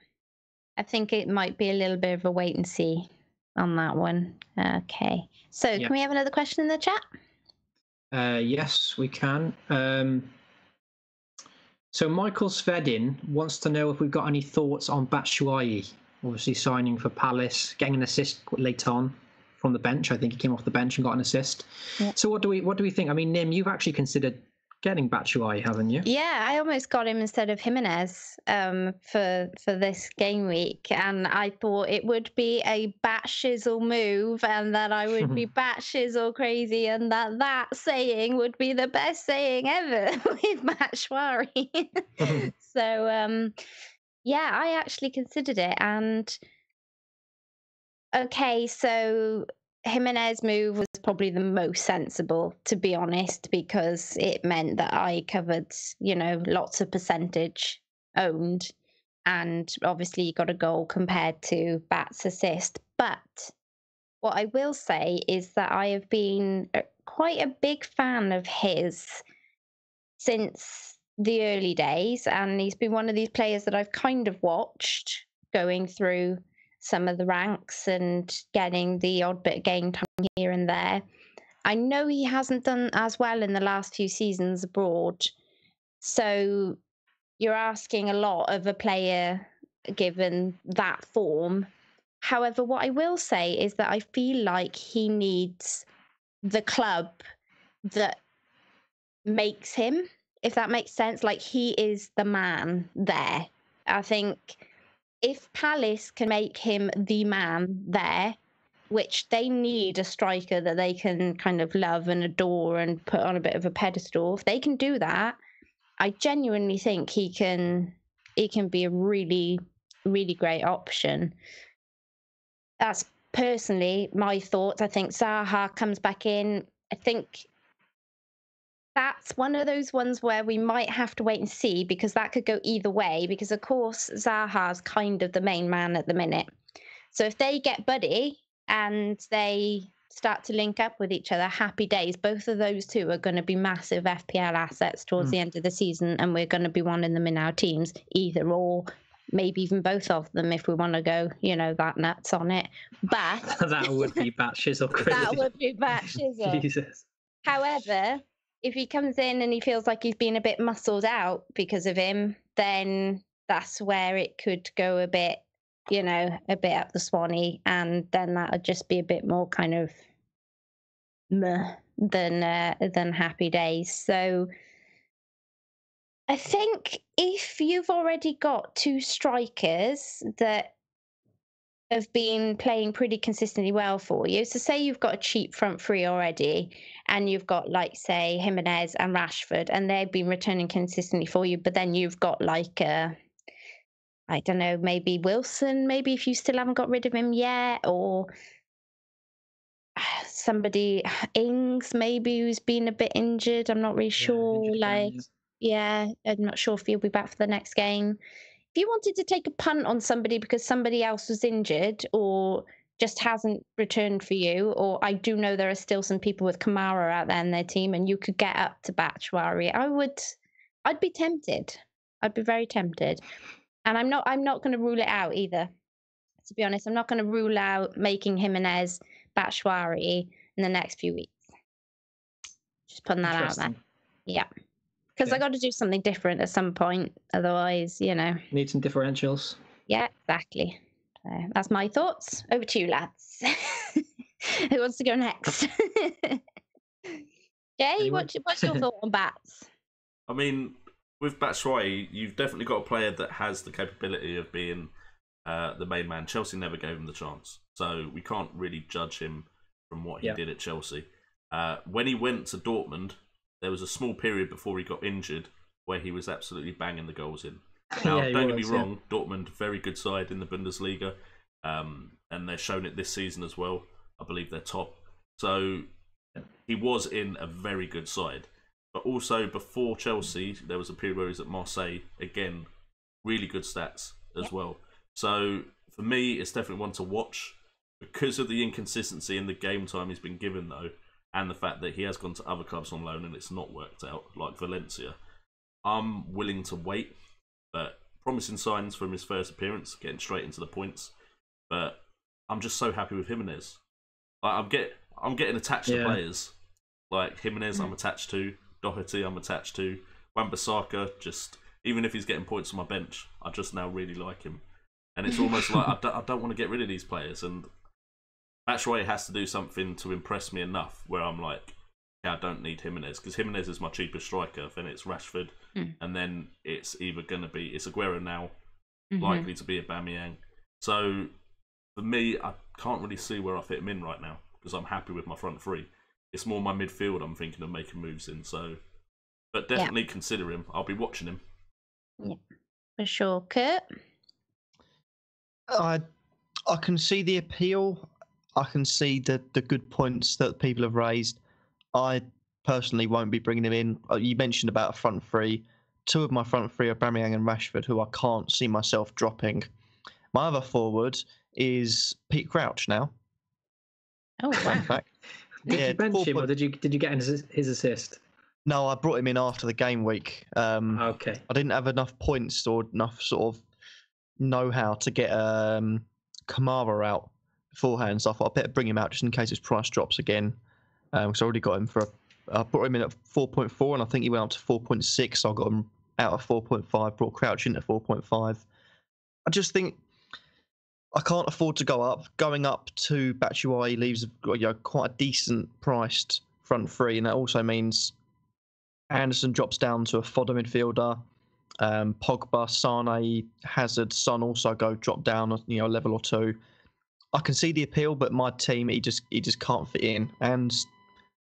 I think it might be a little bit of a wait and see on that one. Okay. So can we have another question in the chat? Yes, we can. So Michael Svedin wants to know if we've got any thoughts on Batshuayi, obviously signing for Palace, getting an assist late on from the bench. I think he came off the bench and got an assist. Yeah. So what do we think? I mean, Nim, you've actually considered getting Batshuayi, haven't you? Yeah, I almost got him instead of Jimenez for this game week, and I thought it would be a bat-shizzle move, and that I would be bat-shizzle crazy, and that saying would be the best saying ever with Batshuayi. So yeah, I actually considered it, and okay, so Jimenez move was probably the most sensible, to be honest, because it meant that I covered, lots of percentage owned, and obviously you got a goal compared to Bat's assist. But what I will say is that I have been quite a big fan of his since the early days, and he's been one of these players that I've kind of watched going through some of the ranks and getting the odd bit of game time here and there. I know he hasn't done as well in the last few seasons abroad, so you're asking a lot of a player given that form. However, what I will say is that I feel like he needs the club that makes him, if that makes sense. Like, he is the man there. I think if Palace can make him the man there, which they need a striker that they can kind of love and adore and put on a bit of a pedestal, if they can do that, I genuinely think he can be a really, really great option. That's personally my thoughts. I think Zaha comes back in. I think that's one of those ones where we might have to wait and see, because that could go either way, because of course Zaha's kind of the main man at the minute. So if they get buddy and they start to link up with each other, happy days. Both of those two are going to be massive FPL assets towards the end of the season, and we're going to be wanting them in our teams, either or, maybe even both of them if we want to go, that nuts on it. But that would be bat-shizzle crazy. That would be bat-shizzle. Jesus. However, if he comes in and he feels like he's been a bit muscled out because of him, then that's where it could go a bit, a bit up the Swanee, and then that would just be a bit more kind of meh than happy days. So I think if you've already got two strikers that have been playing pretty consistently well for you, so say you've got a cheap front three already, and you've got, like, say, Jimenez and Rashford, and they've been returning consistently for you, but then you've got, like, I don't know, maybe Wilson, maybe if you still haven't got rid of him yet, or somebody, Ings, maybe, who's been a bit injured. I'm not really sure. I'm not sure if he'll be back for the next game. If you wanted to take a punt on somebody because somebody else was injured or just hasn't returned for you, or I do know there are still some people with Kamara out there in their team, and you could get up to Batshuayi, I'd be tempted. I'd be very tempted. And I'm not going to rule it out either. To be honest, I'm not going to rule out making Jimenez Batshuayi in the next few weeks. Just putting that out there. Yeah. Because I got to do something different at some point. Otherwise, Need some differentials. Yeah, exactly. So that's my thoughts. Over to you, lads. Who wants to go next? Jay, what's your thought on bats? I mean, with Batshuayi, you've definitely got a player that has the capability of being the main man. Chelsea never gave him the chance, so we can't really judge him from what he did at Chelsea. When he went to Dortmund, there was a small period before he got injured where he was absolutely banging the goals in. Now, don't get me wrong, Dortmund, very good side in the Bundesliga, and they're shown it this season as well. I believe they're top. So he was in a very good side. But also, before Chelsea, there was a period where he was at Marseille. Again, really good stats as well. So, for me, it's definitely one to watch. Because of the inconsistency in the game time he's been given, though, and the fact that he has gone to other clubs on loan and it's not worked out, like Valencia, I'm willing to wait. But promising signs from his first appearance, getting straight into the points. But I'm just so happy with Jimenez. I'm getting attached to players. Like Jimenez, I'm attached to. Doherty, I'm attached to. Wan-Bissaka, just even if he's getting points on my bench, I just now really like him. And it's almost like I don't want to get rid of these players. And Batshuayi has to do something to impress me enough where I'm like, yeah, I don't need Jimenez, because Jimenez is my cheapest striker. Then it's Rashford, and then it's either going to be it's Agüero now, likely to be Aubameyang. So for me, I can't really see where I fit him in right now because I'm happy with my front three. It's more my midfield I'm thinking of making moves in. So, but definitely consider him. I'll be watching him. Yeah, for sure. Kurt? I can see the appeal. I can see the good points that people have raised. I personally won't be bringing him in. You mentioned about a front three. Two of my front three are Aubameyang and Rashford, who I can't see myself dropping. My other forward is Pete Crouch now. Oh, wow. In fact, Did you bench him, or did you get his assist? No, I brought him in after the game week. Okay. I didn't have enough points or enough sort of know-how to get Kamara out beforehand, so I thought I'd better bring him out just in case his price drops again. Because I already got him I brought him in at 4.4, and I think he went up to 4.6, so I got him out at 4.5, brought Crouch in at 4.5. I just think I can't afford to go up. Going up to Batshuayi leaves quite a decent priced front three, and that also means Anderson drops down to a fodder midfielder. Pogba, Sané, Hazard, Son also drop down a level or two. I can see the appeal, but my team he just can't fit in. And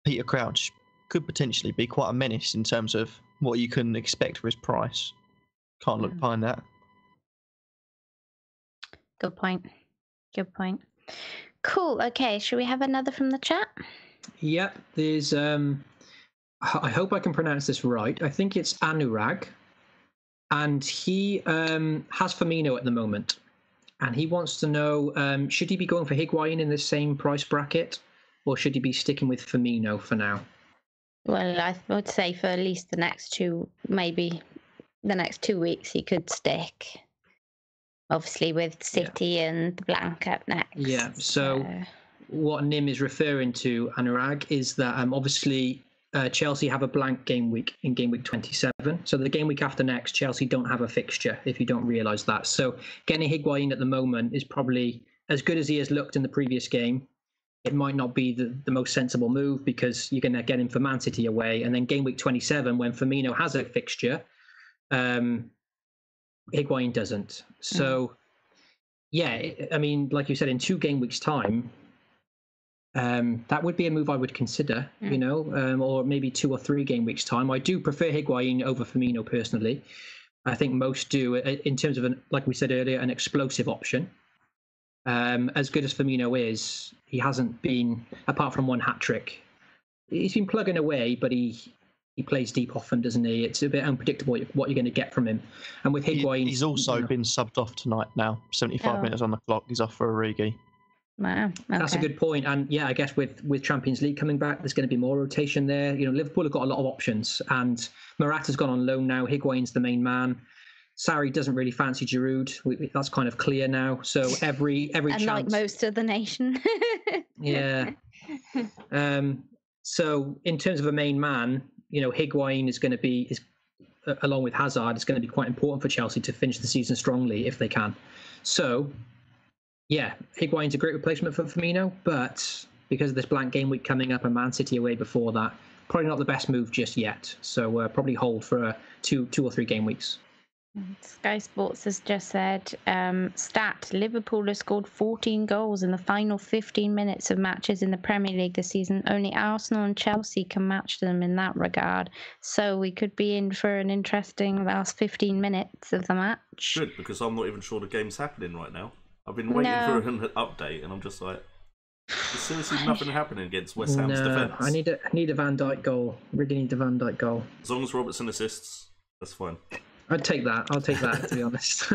Peter Crouch could potentially be quite a menace in terms of what you can expect for his price. Can't look behind that. Good point. Good point. Cool. Okay, should we have another from the chat? Yeah, there's I hope I can pronounce this right. I think it's Anurag, and he has Firmino at the moment, and he wants to know should he be going for Higuain in the same price bracket, or should he be sticking with Firmino for now? Well, I would say for at least the next 2 weeks he could stick. Obviously with City and the blank up next. Yeah, so what Nim is referring to, Anurag, is that obviously Chelsea have a blank game week in game week 27. So the game week after next, Chelsea don't have a fixture, if you don't realise that. So getting Higuain at the moment is probably, as good as he has looked in the previous game, it might not be the most sensible move because you're going to get him for Man City away. And then game week 27, when Firmino has a fixture, Higuain doesn't. So, yeah, I mean, like you said, in 2 game weeks' time, that would be a move I would consider, or maybe 2 or 3 game weeks' time. I do prefer Higuain over Firmino personally. I think most do in terms of, like we said earlier, an explosive option. As good as Firmino is, he hasn't been, apart from 1 hat-trick, he's been plugging away, but he plays deep often, doesn't he? It's a bit unpredictable what you're going to get from him. And with Higuain... He's also been subbed off tonight now. 75 minutes on the clock. He's off for Origi. Wow. Okay. That's a good point. And yeah, I guess with Champions League coming back, there's going to be more rotation there. Liverpool have got a lot of options. And Morata's gone on loan now. Higuain's the main man. Sarri doesn't really fancy Giroud. That's kind of clear now. So every chance... like most of the nation. Yeah. So in terms of a main man, Higuain is going to be, along with Hazard, it's going to be quite important for Chelsea to finish the season strongly if they can. So, yeah, Higuain's a great replacement for Firmino, but because of this blank game week coming up and Man City away before that, probably not the best move just yet. So probably hold for 2 or 3 game weeks. Sky Sports has just said, Liverpool has scored 14 goals in the final 15 minutes of matches in the Premier League this season. Only Arsenal and Chelsea can match them in that regard. So we could be in for an interesting last 15 minutes of the match. Good, because I'm not even sure the game's happening right now. I've been waiting for an update, and I'm just like, there's seriously nothing happening against West Ham's defence. I need a Van Dijk goal. Really need a Van Dijk goal. As long as Robertson assists, that's fine. I'd take that. I'll take that, to be honest.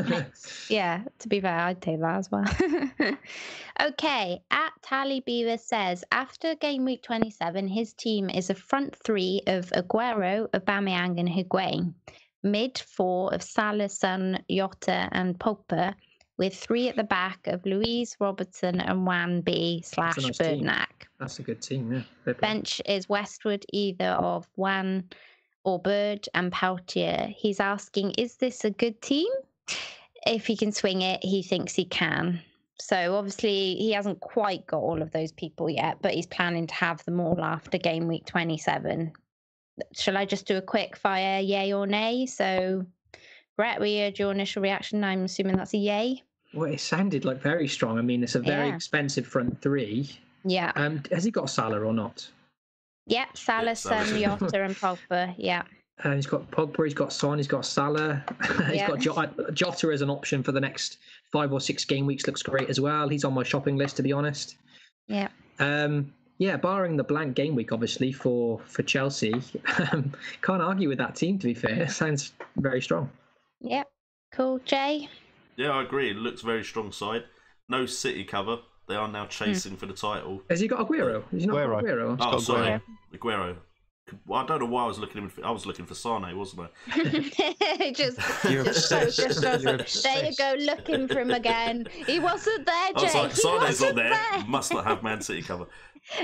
Yeah, to be fair, I'd take that as well. Okay, at Tally Beaver says, after game week 27, his team is a front 3 of Agüero, Aubameyang and Higuain. Mid 4 of Salah, Son, Jota and Pogba, with 3 at the back of Luiz, Robertson and Wan-B / Bernat. That's a good team, yeah. Fair play. Bench is Westwood, either of Wan or Bird and Peltier. He's asking, is this a good team? If he can swing it, he thinks he can. So obviously he hasn't quite got all of those people yet, but he's planning to have them all after game week 27. Shall I just do a quick fire yay or nay? So Brett, we heard your initial reaction. I'm assuming that's a yay. Well, it sounded like very strong. I mean, it's a very expensive front three. Yeah. Has he got Salah or not? Yeah, Salah, Son, Jota and Pogba. Yeah. He's got Pogba, he's got Son, he's got Salah. He's got Jota as an option for the next 5 or 6 game weeks. Looks great as well. He's on my shopping list, to be honest. Yeah. Yeah, barring the blank game week, obviously, for Chelsea. Can't argue with that team, to be fair. Sounds very strong. Yep. Cool. Jay? Yeah, I agree. It looks very strong side. No City cover. They are now chasing for the title. Has he got Agüero? Has he not got Agüero? Oh, sorry. Aguero. Well, I don't know why I was looking for Sané, wasn't I? You're obsessed. There you go, looking for him again. He wasn't there, Jay. I was like, Sané's not there. Must not have Man City cover.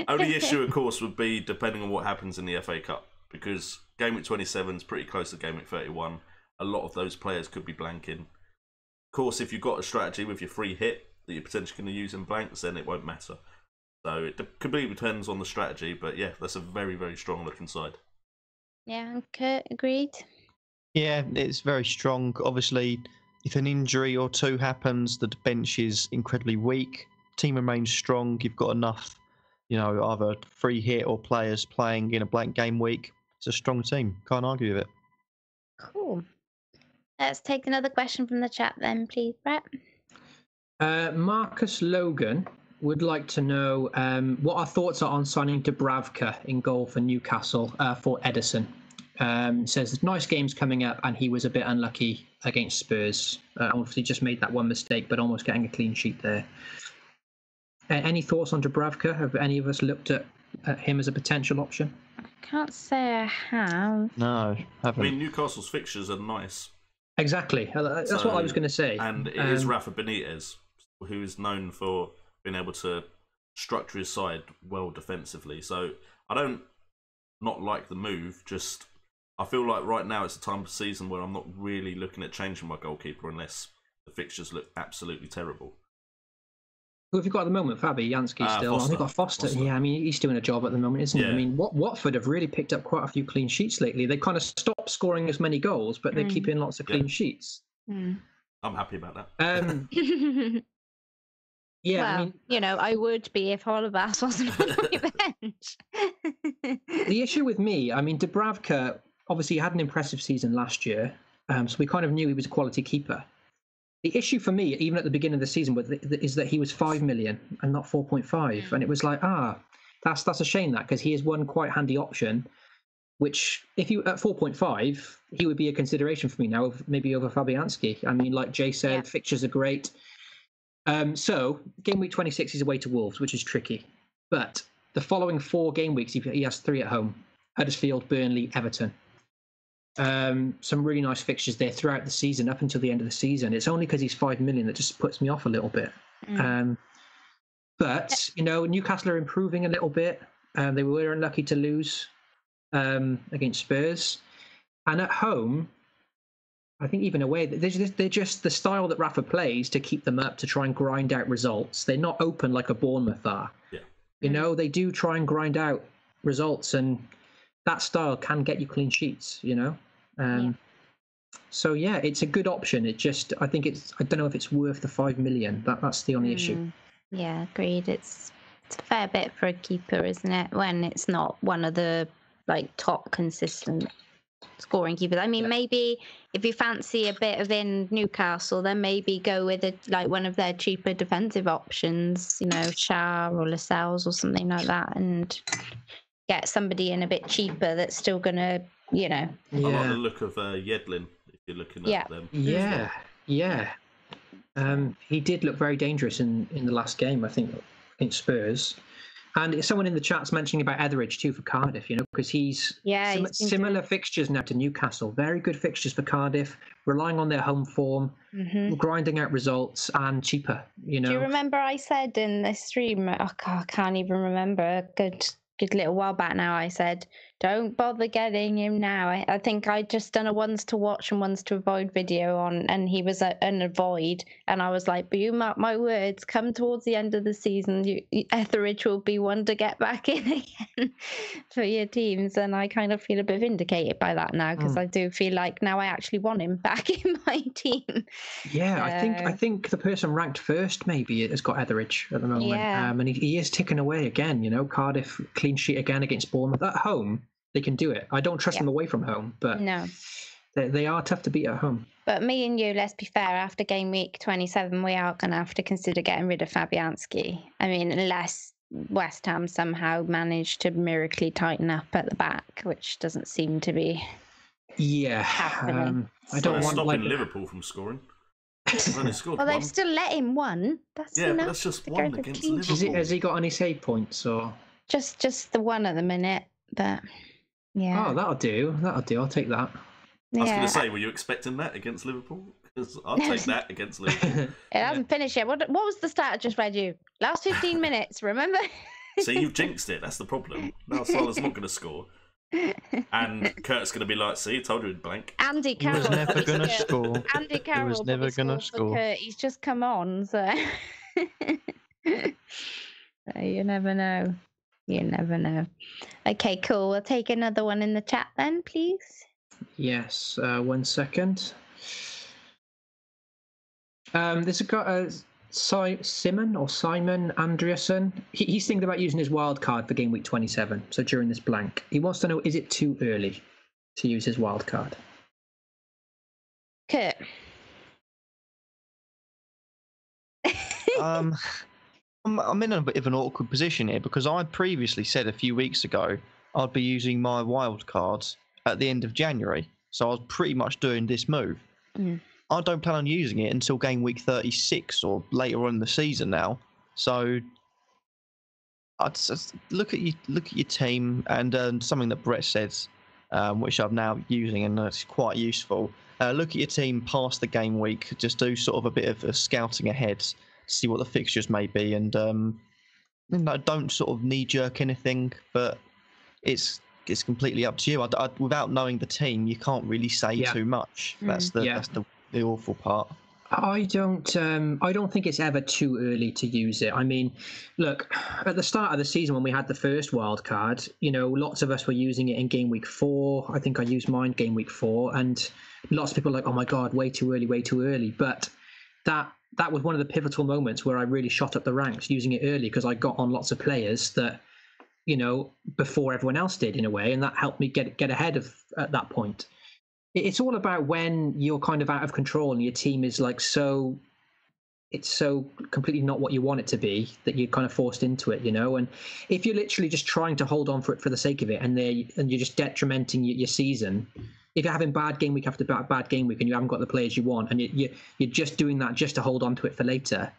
Only issue, of course, would be depending on what happens in the FA Cup, because Game Week 27 is pretty close to Game Week 31. A lot of those players could be blanking. Of course, if you've got a strategy with your free hit that you're potentially going to use in blanks, then it won't matter. So it completely depends on the strategy, but yeah, that's a very, very strong looking side. Yeah, and Kurt, agreed? Yeah, it's very strong. Obviously, if an injury or two happens, the bench is incredibly weak. Team remains strong. You've got enough, either free hit or players playing in a blank game week. It's a strong team. Can't argue with it. Cool. Let's take another question from the chat then, please, Brett. Marcus Logan would like to know what our thoughts are on signing Dubravka in goal for Newcastle for Edison. Says nice games coming up, and he was a bit unlucky against Spurs. Obviously, just made that one mistake, but almost getting a clean sheet there. Any thoughts on Dubravka? Have any of us looked at him as a potential option? I can't say I have. No, haven't. I mean, Newcastle's fixtures are nice. Exactly. That's what I was going to say. And it is Rafa Benitez, who is known for being able to structure his side well defensively. So I don't not like the move, just I feel like right now it's a time of season where I'm not really looking at changing my goalkeeper unless the fixtures look absolutely terrible. Who have you got at the moment? Fabianski still. Foster. I've got Foster. Yeah, I mean, he's doing a job at the moment, isn't he? I mean, Watford have really picked up quite a few clean sheets lately. They kind of stopped scoring as many goals, but they're keeping lots of clean sheets. I'm happy about that. Yeah, well, I mean, I would be if Holebas wasn't on my bench. The issue with me, I mean, Dubravka obviously had an impressive season last year, so we kind of knew he was a quality keeper. The issue for me, even at the beginning of the season, is that he was 5 million and not 4.5, and it was like, that's a shame because he is one quite handy option. Which, if you at 4.5, he would be a consideration for me now, maybe over Fabianski. I mean, like Jay said, fixtures are great. So game week 26 is away to Wolves, which is tricky. But the following 4 game weeks, he has 3 at home: Huddersfield, Burnley, Everton. Some really nice fixtures there throughout the season, up until the end of the season. It's only because he's 5 million that just puts me off a little bit. But Newcastle are improving a little bit. They were unlucky to lose against Spurs, and at home, I think even away, they're just the style that Rafa plays to keep them up, to try and grind out results. They're not open like a Bournemouth are. Yeah. They do try and grind out results, and that style can get you clean sheets. So yeah, it's a good option. I don't know if it's worth the 5 million. That's the only issue. Yeah, agreed. It's a fair bit for a keeper, isn't it? When it's not one of the top consistent scoring keepers. I mean, maybe if you fancy a bit of in Newcastle, then maybe go with one of their cheaper defensive options, Shah or Lascelles or something like that, and get somebody in a bit cheaper that's still gonna, I like the look of Yedlin if you're looking at them. Yeah. He did look very dangerous in the last game, I think, against Spurs. And someone in the chat's mentioning about Etheridge too for Cardiff, because he's similar fixtures now to Newcastle. Very good fixtures for Cardiff, relying on their home form, grinding out results, and cheaper. Do you remember I said in the stream? I can't even remember. A good little while back now. I said, don't bother getting him now. I think I'd just done a ones to watch and ones to avoid video on, and he was an avoid. And I was like, but you mark my words, come towards the end of the season, Etheridge will be one to get back in again for your teams. And I kind of feel a bit vindicated by that now, because I do feel like now I actually want him back in my team. Yeah, I think the person ranked first maybe has got Etheridge at the moment. Yeah. And he is ticking away again, Cardiff clean sheet again against Bournemouth. At home, they can do it. I don't trust them away from home, but no, they are tough to beat at home. But me and you, let's be fair, after game week 27, we are going to have to consider getting rid of Fabianski. I mean, unless West Ham somehow manage to miraculously tighten up at the back, which doesn't seem to be happening. I don't want stopping Liverpool from scoring. They've only scored well, one. they've still let him one. That's enough. But that's just one against Liverpool. Has he got any save points or? Just the one at the minute, but yeah. Oh, that'll do. I'll take that. I was going to say, were you expecting that against Liverpool? Because I'll take that against Liverpool. It hasn't finished yet. What was the stat I just read you? Last 15 minutes, remember? See, you've jinxed it. That's the problem. Now Salah's not going to score. And Kurt's going to be like, see, I told you he'd blank. Andy Carroll. He was never going to score. Andy Carroll was never going to score. Kurt. He's just come on, so... So you never know. You never know. Okay, cool. We'll take another one in the chat then, please. Yes, 1 second. There's a guy, Simon Andreasen. He's thinking about using his wild card for game week 27. So during this blank, he wants to know: is it too early to use his wild card? Kurt. I'm in a bit of an awkward position here because I previously said a few weeks ago I'd be using my wild cards at the end of January. So I was pretty much doing this move. I don't plan on using it until game week 36 or later on in the season now. So I'd just look at your team and something that Brett says, which I'm now using and it's quite useful. Look at your team past the game week. Just do sort of a bit of a scouting ahead. See what the fixtures may be, and don't sort of knee-jerk anything, but it's completely up to you. Without knowing the team, you can't really say too much. That's the awful part. I don't think it's ever too early to use it. I mean, look, at the start of the season when we had the first wild card, lots of us were using it in game week 4. I think I used mine game week 4, and lots of people were like, oh my God, way too early. But that was one of the pivotal moments where I really shot up the ranks using it early, because I got on lots of players that, before everyone else did in a way, and that helped me get ahead at that point. It's all about when you're kind of out of control and your team is like it's so completely not what you want it to be that you're kind of forced into it, and if you're literally just trying to hold on for it for the sake of it and you're just detrimenting your season. If you're having bad game week after bad game week and you haven't got the players you want and you're just doing that just to hold on to it for later,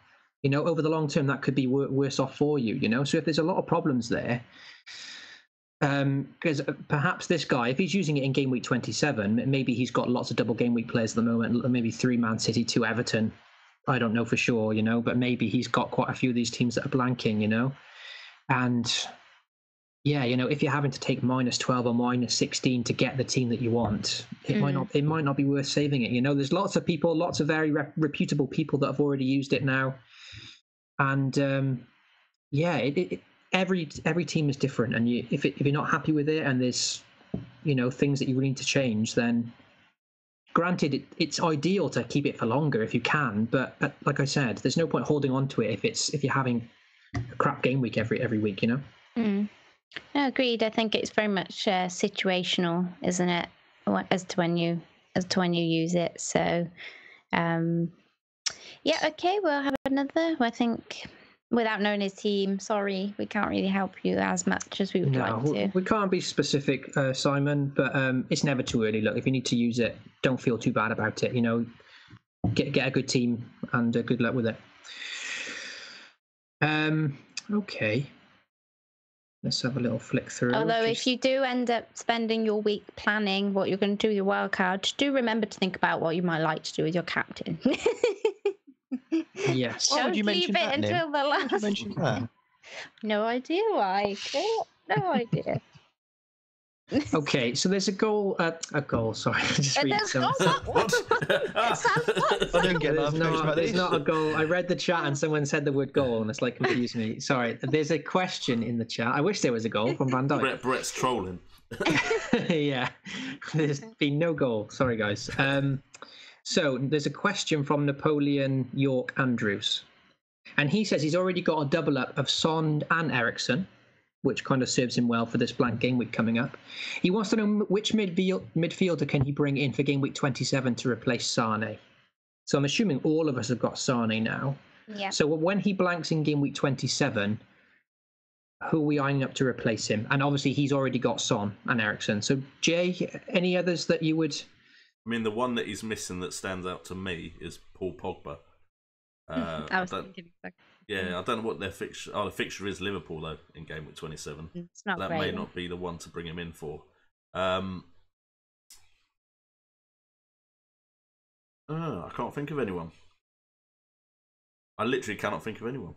over the long term, that could be worse off for you, So if there's a lot of problems there, because perhaps this guy, if he's using it in game week 27, maybe he's got lots of double game week players at the moment, maybe 3 Man City, 2 Everton. I don't know for sure, but maybe he's got quite a few of these teams that are blanking, and... yeah, if you're having to take -12 or -16 to get the team that you want, it might not be worth saving it. There's lots of people, lots of very reputable people that have already used it now, and every team is different. And if you're not happy with it, and there's things that you really need to change, then granted, it's ideal to keep it for longer if you can. But like I said, there's no point holding on to it if you're having a crap game week every week. No, agreed. I think it's very much situational, isn't it? As to when you use it. So, okay, we'll have another. I think without knowing his team, sorry, we can't really help you as much as we would like to. We can't be specific, Simon, but it's never too early. Look, if you need to use it, don't feel too bad about it. Get a good team and good luck with it. Okay. Let's have a little flick through. Although if you do end up spending your week planning what you're going to do with your wildcard, do remember to think about what you might like to do with your captain. Yes. Why would Don't you leave mention it that, Nim? until the Why would you last. mention that? No idea why. No idea. Okay, so there's a goal. Sorry, I just And read there's some. What? I didn't get There's notification about there's this. not a goal. I read the chat and someone said the word goal, and it's like confused me. Sorry, there's a question in the chat. I wish there was a goal from Van Dijk. Brett's trolling. Yeah, there's been no goal. Sorry, guys. So there's a question from Napoleon York Andrews, and he says he's already got a double up of Son and Ericsson, which kind of serves him well for this blank game week coming up. He wants to know which midfielder can he bring in for game week 27 to replace Sané. So I'm assuming all of us have got Sané now. Yeah. So when he blanks in game week 27, who are we eyeing up to replace him? And obviously he's already got Son and Ericsson. So Jay, any others that you would... I mean, the one that he's missing that stands out to me is Paul Pogba. I was thinking exactly. Yeah, I don't know what their fixture. Oh, the fixture is Liverpool though in game week 27. It's not That great. may not be the one to bring him in for. I can't think of anyone. I literally cannot think of anyone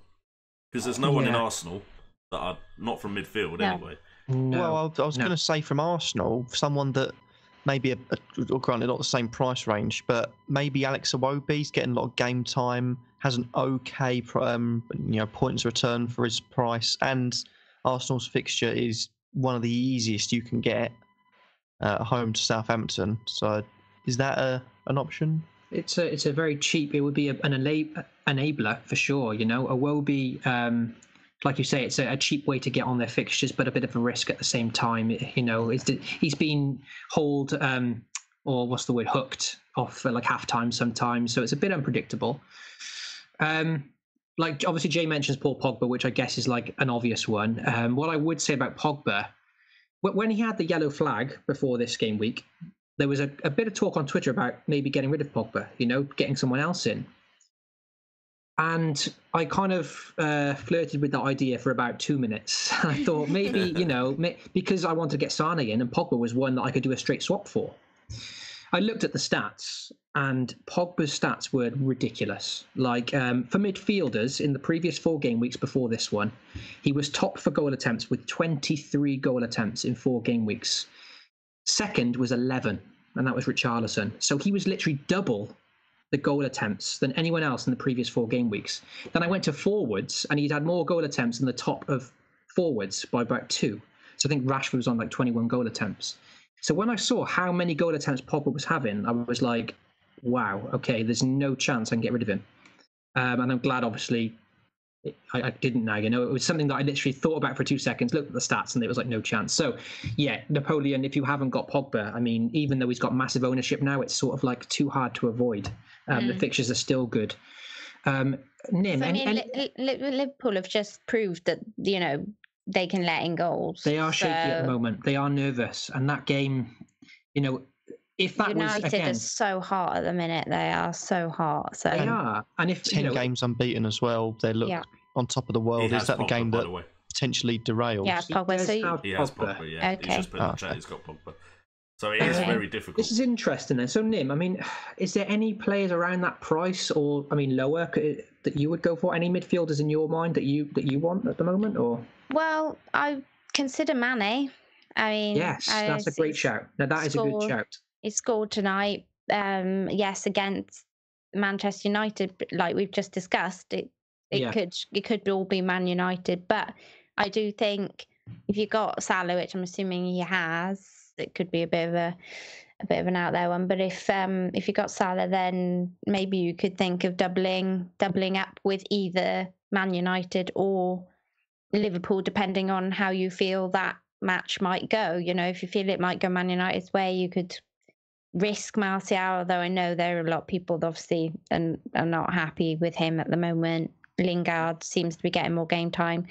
because there's no one in Arsenal that are not from midfield anyway. No, Well, I was going to say from Arsenal, someone that maybe, or granted not the same price range, but maybe Alex Iwobi's getting a lot of game time, has an okay points return for his price, and Arsenal's fixture is one of the easiest you can get at home to Southampton. So is that an option? It's a very cheap. It would be an enabler for sure. You know, Iwobi, like you say, it's a cheap way to get on their fixtures, but a bit of a risk at the same time. You know, he's been hooked off for like half time sometimes, so it's a bit unpredictable. Like obviously Jay mentions Paul Pogba, which I guess is like an obvious one. What I would say about Pogba, when he had the yellow flag before this game week, there was a bit of talk on Twitter about maybe getting rid of Pogba, you know, getting someone else in. And I kind of flirted with that idea for about 2 minutes. I thought maybe, you know, because I wanted to get Sané in and Pogba was one that I could do a straight swap for. I looked at the stats and Pogba's stats were ridiculous. Like for midfielders in the previous 4 game weeks before this one, he was top for goal attempts with 23 goal attempts in 4 game weeks. Second was 11, and that was Richarlison. So he was literally double the goal attempts than anyone else in the previous 4 game weeks. Then I went to forwards, and he'd had more goal attempts than the top of forwards by about 2. So I think Rashford was on like 21 goal attempts. So when I saw how many goal attempts Pogba was having, I was like, wow, okay, there's no chance I can get rid of him. And I'm glad, obviously, I didn't now. You know, it was something that I literally thought about for 2 seconds, looked at the stats, and it was like no chance. So, yeah, Napoleon, if you haven't got Pogba, I mean, even though he's got massive ownership now, it's sort of like too hard to avoid. The fixtures are still good. Nim, So, I mean, Liverpool have just proved that, you know, they can let in goals. They are shaky at the moment. They are nervous, and that game, you know, if that United was again, is so hot at the minute. They are so hot. So they are, and if 10 games unbeaten as well, they look on top of the world. Is that the game that potentially derails? Yeah, Pogba. He has Pogba, yeah. Okay. He's just put in the chat, he's got Pogba. So it is very difficult. This is interesting then. So Nim, I mean, is there any players around that price, or I mean lower, that you would go for? Any midfielders in your mind that you want at the moment, or? Well, I consider Mane. I mean, yes, that's a great shout. Now that is a good shout. He scored tonight. Yes, against Manchester United, like we've just discussed. It could all be Man United, but I do think if you got Salah, which I'm assuming he has, it could be a bit of an out there one. But if you got Salah, then maybe you could think of doubling up with either Man United or Liverpool, depending on how you feel that match might go. You know, if you feel it might go Man United's way, you could risk Martial, although I know there are a lot of people that obviously are not happy with him at the moment. Lingard seems to be getting more game time.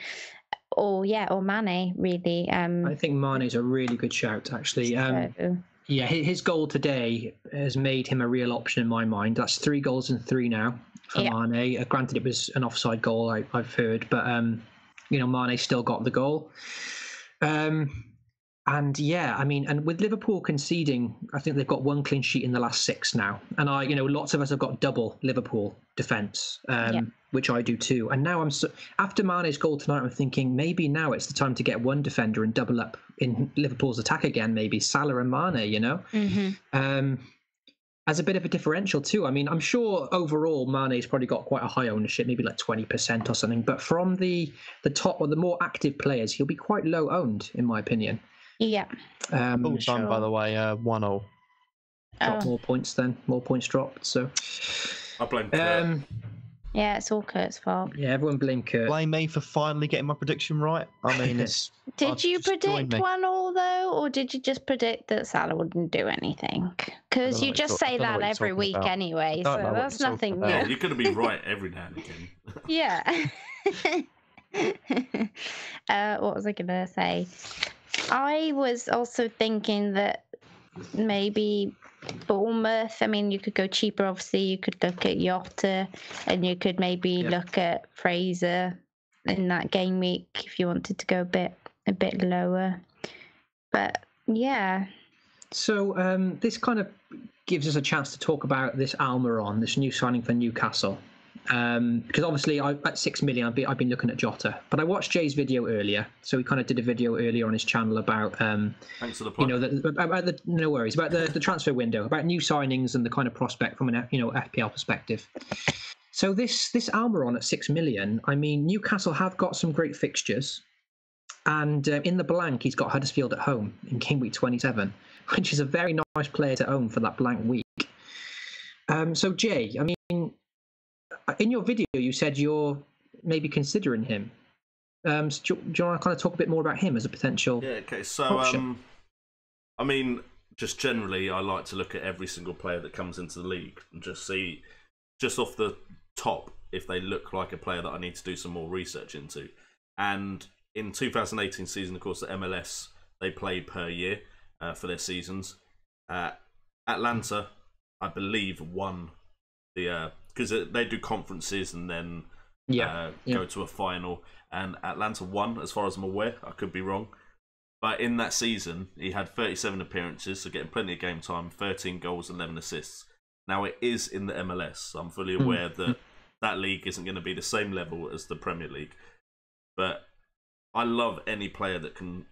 Or Mane, really. I think Mane's a really good shout, actually. Yeah, his goal today has made him a real option in my mind. That's 3 goals and 3 now for Mane. Granted, it was an offside goal, I've heard, but you know, Mane still got the goal. And yeah, I mean, and with Liverpool conceding, I think they've got one clean sheet in the last 6 now. And lots of us have got double Liverpool defence, which I do too. And now after Mane's goal tonight, I'm thinking maybe now it's the time to get one defender and double up in Liverpool's attack again, maybe Salah and Mane, as a bit of a differential too. I mean, I'm sure overall Mane's probably got quite a high ownership, maybe like 20% or something. But from the top or the more active players, he'll be quite low owned, in my opinion. Yeah. All time, by the way, 1-0. Got more points then, more points dropped. So I blame Kurt. Yeah, it's all Kurt's fault. Yeah, everyone blame Kurt. Blame me for finally getting my prediction right. I mean, it's. Did you predict 1-1 though, or did you just predict that Salah wouldn't do anything? Because you just say that every week anyway, so that's nothing new. Yeah, you're going to be right every now and again. Yeah. What was I going to say? I was also thinking that maybe Bournemouth, I mean, you could go cheaper, obviously. You could look at Jota, and you could maybe look at Fraser in that game week if you wanted to go a bit lower. But yeah. So this kind of gives us a chance to talk about this Almiron, this new signing for Newcastle. Because obviously at 6 million I've been looking at Jota, but I watched Jay's video earlier, so he kind of did a video earlier on his channel about thanks for the plug. No worries, about the transfer window, about new signings and the kind of prospect from an FPL perspective. So this Almiron at 6 million, I mean, Newcastle have got some great fixtures, and in the blank he's got Huddersfield at home in Gameweek 27, which is a very nice player to own for that blank week. So Jay, I mean, in your video, you said you're maybe considering him. So do you want to kind of talk a bit more about him as a potential? Yeah. Okay. So, option? I mean, just generally, I like to look at every single player that comes into the league and just see, just off the top, if they look like a player that I need to do some more research into. And in 2018 season, of course, the MLS, they play per year for their seasons. Atlanta, I believe, won the because they do conferences and then go to a final, and Atlanta won, as far as I'm aware. I could be wrong, but in that season he had 37 appearances, so getting plenty of game time, 13 goals, 11 assists. Now it is in the MLS, so I'm fully aware that that league isn't going to be the same level as the Premier League, but I love any player that can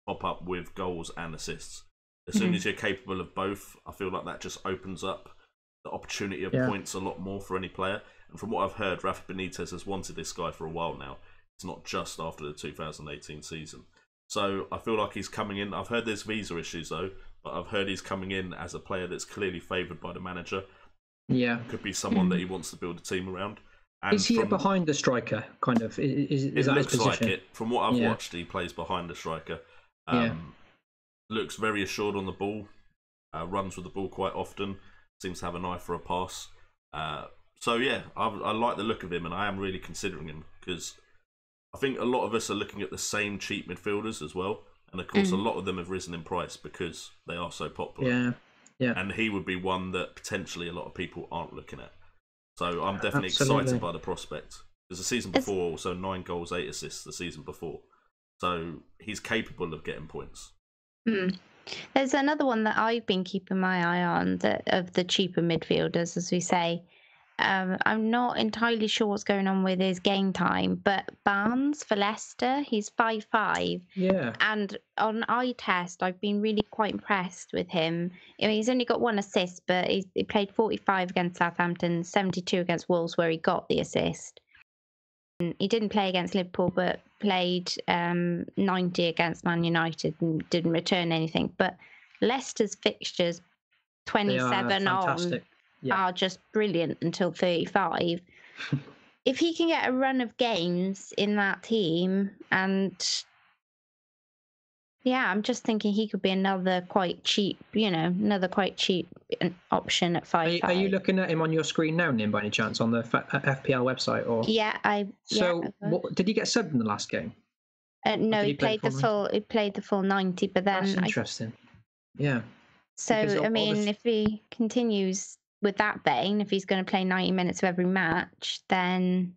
pop up with goals and assists. As soon as you're capable of both, I feel like that just opens up the opportunity of points a lot more for any player. And from what I've heard, Rafa Benitez has wanted this guy for a while now. It's not just after the 2018 season. So I feel like he's coming in. I've heard there's visa issues though, but I've heard he's coming in as a player that's clearly favoured by the manager. Yeah. Could be someone that he wants to build a team around. And is he behind the striker, kind of? Is that his position? Like it. From what I've watched, he plays behind the striker. Looks very assured on the ball. Runs with the ball quite often. Seems to have an eye for a pass. So yeah, I like the look of him, and I am really considering him because I think a lot of us are looking at the same cheap midfielders as well, and of course a lot of them have risen in price because they are so popular. Yeah. And he would be one that potentially a lot of people aren't looking at. So I'm definitely excited by the prospect. Because the season before, also 9 goals, 8 assists the season before. So he's capable of getting points. There's another one that I've been keeping my eye on, of the cheaper midfielders, as we say. I'm not entirely sure what's going on with his game time, but Barnes for Leicester, he's 5'5". Yeah. And on eye test, I've been really quite impressed with him. I mean, he's only got 1 assist, but he played 45 against Southampton, 72 against Wolves, where he got the assist. He didn't play against Liverpool, but played 90 against Man United and didn't return anything. But Leicester's fixtures, 27 on, are just brilliant until 35. If he can get a run of games in that team, and I'm just thinking he could be another quite cheap option at 5'5". Are you looking at him on your screen now, Nim, by any chance, on the FPL website? Or did he get subbed in the last game? No, he played the full. He played the full 90, but then that's interesting. Yeah. So I mean, if he continues with that vein, if he's going to play 90 minutes of every match, then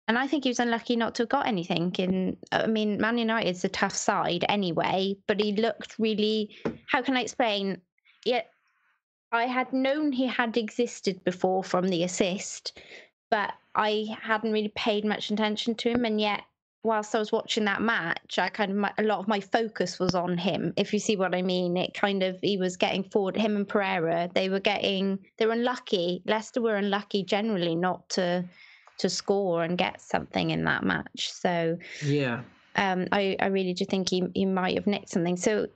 And I think he was unlucky not to have got anything. I mean, Man United's a tough side anyway, but he looked really, how can I explain? Yeah, I had known he had existed before from the assist, but I hadn't really paid much attention to him. And yet, whilst I was watching that match, a lot of my focus was on him, if you see what I mean. He was getting forward, him and Pereira, they were unlucky. Leicester were unlucky generally not to score and get something in that match. So yeah, I really do think he might have nicked something. So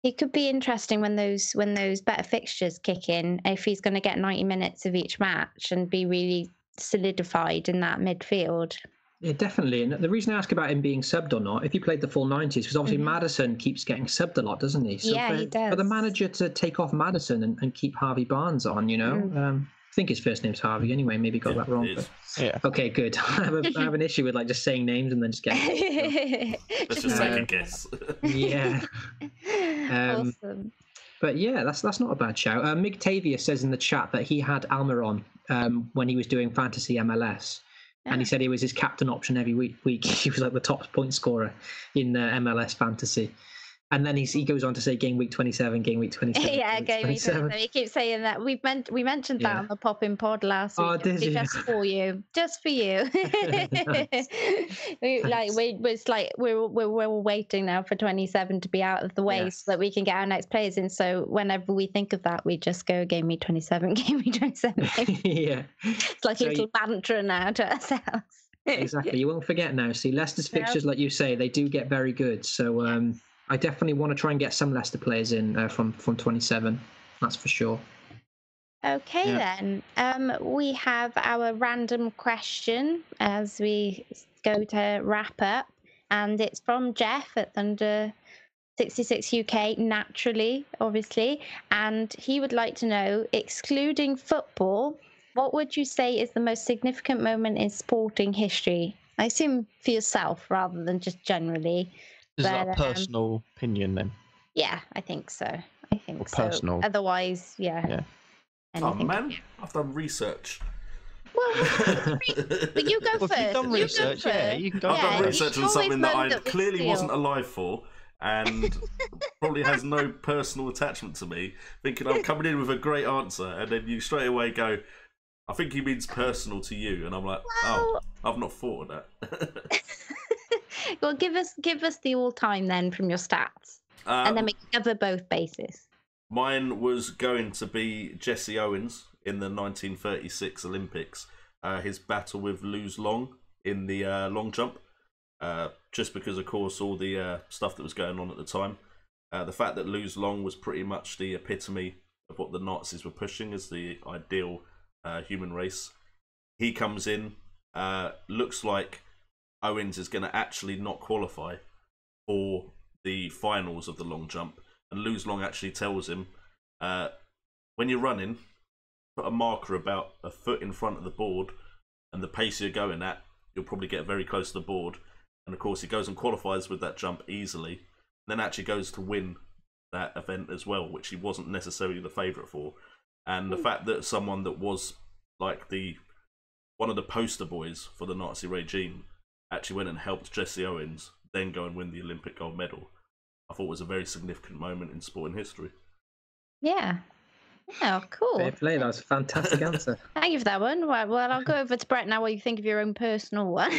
it could be interesting when those better fixtures kick in, if he's going to get 90 minutes of each match and be really solidified in that midfield. Yeah, definitely. And the reason I ask about him being subbed or not, if he played the full 90s, because obviously Maddison keeps getting subbed a lot, doesn't he? So he does. For the manager to take off Maddison and keep Harvey Barnes on, I think his first name's Harvey anyway. Maybe got that wrong. But... Yeah. Okay, good. I have an issue with just saying names and then just getting. Let's just take a guess. Yeah. Awesome. But yeah, that's not a bad shout. Migtavia says in the chat that he had Almiron when he was doing fantasy MLS. And he said he was his captain option every week. He was like the top point scorer in MLS fantasy. And then he goes on to say game week 27, game week 27. Yeah, game week 27. He keeps saying that. We mentioned that on the Poppin' Pod last week. Oh, did you? Just for you. We're waiting now for 27 to be out of the way so that we can get our next players in. So whenever we think of that, we just go game week 27, game week 27. Yeah. It's like a little mantra now to ourselves. Exactly. You won't forget now. See, Leicester's fixtures, like you say, they do get very good. So I definitely want to try and get some Leicester players in from 27. That's for sure. Okay, then. We have our random question as we go to wrap up. And it's from Jeff at Thunder 66 UK, naturally, obviously. And he would like to know, excluding football, what would you say is the most significant moment in sporting history? I assume for yourself rather than just generally. Is that a personal opinion then? Yeah, I think so. Personal. Otherwise, yeah. Oh man, I've done research. Well, but you go first. You've done research, you can go. I've done research on something that I clearly wasn't alive for, and probably has no personal attachment to me. Thinking I'm coming in with a great answer, and then you straight away go, "I think he means personal to you," and I'm like, "Oh, I've not thought of that." Well, give us the all-time then from your stats, and then we can cover both bases. Mine was going to be Jesse Owens in the 1936 Olympics. His battle with Luz Long in the long jump, just because, of course, all the stuff that was going on at the time. The fact that Luz Long was pretty much the epitome of what the Nazis were pushing as the ideal human race. He comes in, looks like Owens is going to actually not qualify for the finals of the long jump, and Luz Long actually tells him, when you're running, put a marker about a foot in front of the board, and the pace you're going at, you'll probably get very close to the board. And of course he goes and qualifies with that jump easily, then actually goes to win that event as well, which he wasn't necessarily the favourite for. And the fact that someone that was like one of the poster boys for the Nazi regime actually went and helped Jesse Owens then go and win the Olympic gold medal, I thought was a very significant moment in sporting history. Yeah. Oh, cool. Fair play. That was a fantastic answer. Thank you for that one. Well, I'll go over to Brett now. What you think of your own personal one?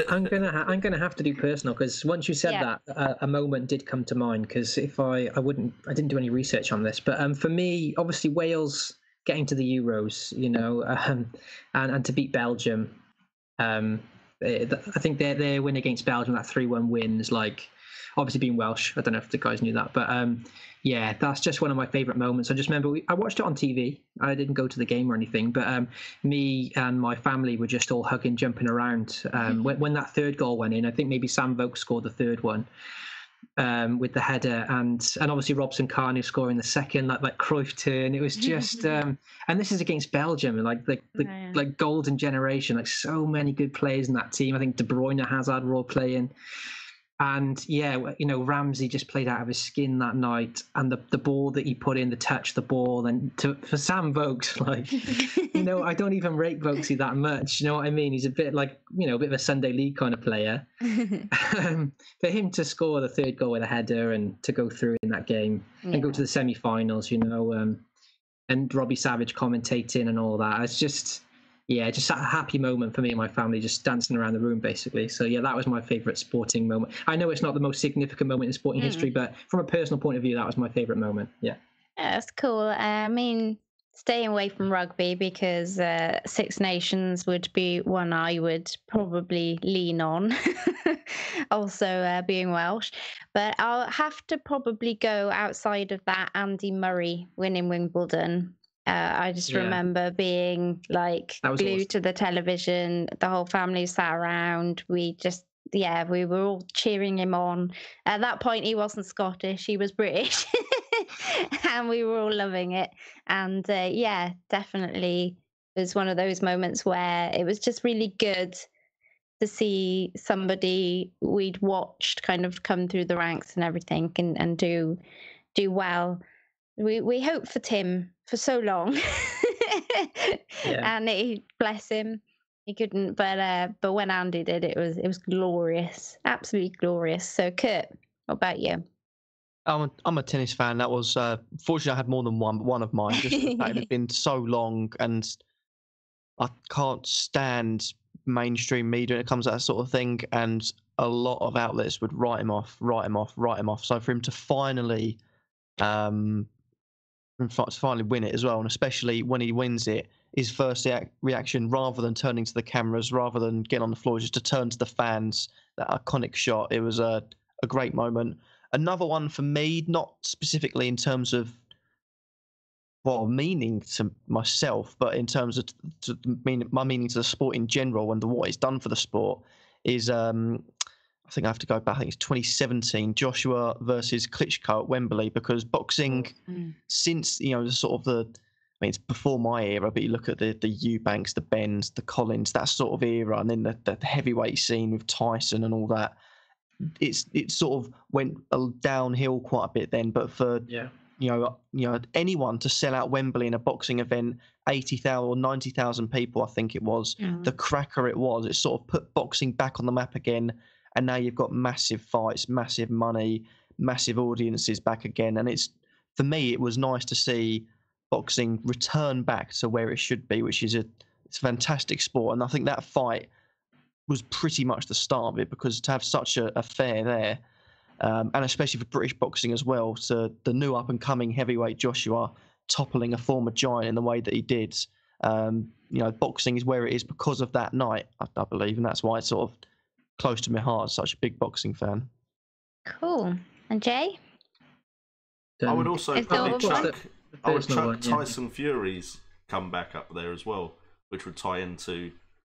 I'm gonna have to do personal, because once you said that, a moment did come to mind. Because if I didn't do any research on this, but for me, obviously Wales getting to the Euros, and to beat Belgium. I think their win against Belgium, that 3-1 win, is like, obviously being Welsh. I don't know if the guys knew that, but yeah, that's just one of my favourite moments. I just remember I watched it on TV. I didn't go to the game or anything, but me and my family were just all hugging, jumping around when that third goal went in. I think maybe Sam Vokes scored the third one with the header, and obviously Robson Carney scoring the second, like Cruyff turn. It was just and this is against Belgium, and like golden generation, like so many good players in that team. I think De Bruyne, Hazard were all playing. And yeah, Ramsey just played out of his skin that night, and the ball that he put in, the touch, the ball, and for Sam Vokes, like, I don't even rate Vokesy that much. You know what I mean? He's a bit like, a bit of a Sunday league kind of player. For him to score the third goal with a header and to go through in that game and go to the semi-finals, and Robbie Savage commentating and all that, it's just a happy moment for me and my family, just dancing around the room, basically. So, yeah, that was my favourite sporting moment. I know it's not the most significant moment in sporting history, but from a personal point of view, that was my favourite moment. Yeah. Yeah, that's cool. I mean, staying away from rugby because Six Nations would be one I would probably lean on, also being Welsh. But I'll have to probably go outside of that Andy Murray winning Wimbledon. I just remember being like glued to the television. The whole family sat around. We were all cheering him on. At that point, he wasn't Scottish, he was British. And we were all loving it. And definitely was one of those moments where it was just really good to see somebody we'd watched kind of come through the ranks and everything and do well. We hoped for Tim for so long, and bless him, he couldn't. But when Andy did, it was glorious, absolutely glorious. So, Kurt, what about you? I'm a tennis fan. That was fortunately I had more than one of mine. Just the fact it had been so long, and I can't stand mainstream media when it comes to that sort of thing. And a lot of outlets would write him off. So for him to finally win it as well, and especially when he wins it, his first reaction, rather than turning to the cameras, rather than getting on the floor, just to turn to the fans, that iconic shot. It was a great moment. Another one for me, not specifically in terms of meaning to myself, but in terms of my meaning to the sport in general and what it's done for the sport, is I think I have to go back. I think it's 2017, Joshua versus Klitschko at Wembley, because boxing, since it's before my era, but you look at the Eubanks, the Benns, the Collins, that sort of era, and then the heavyweight scene with Tyson and all that. It sort of went downhill quite a bit then. But for anyone to sell out Wembley in a boxing event, 80,000 or 90,000 people, I think it was, the cracker it was. It sort of put boxing back on the map again. And now you've got massive fights, massive money, massive audiences back again. And for me, it was nice to see boxing return back to where it should be, which is it's a fantastic sport. And I think that fight was pretty much the start of it, because to have such a fair there, and especially for British boxing as well, so the new up-and-coming heavyweight Joshua toppling a former giant in the way that he did, boxing is where it is because of that night, I believe, and that's why it's sort of close to my heart, such a big boxing fan. Cool. And Jay? I would also probably chuck Tyson Fury's comeback up there as well, which would tie into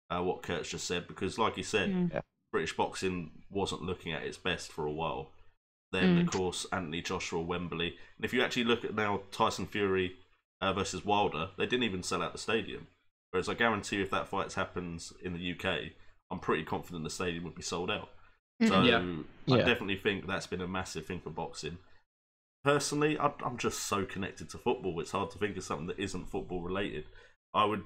what Kurt's just said, because like he said, British boxing wasn't looking at its best for a while. Then, of course, Anthony Joshua, Wembley. And if you actually look at now Tyson Fury versus Wilder, they didn't even sell out the stadium. Whereas I guarantee you if that fight happens in the UK, I'm pretty confident the stadium would be sold out. So I definitely think that's been a massive thing for boxing. Personally, I'm just so connected to football. It's hard to think of something that isn't football related. I would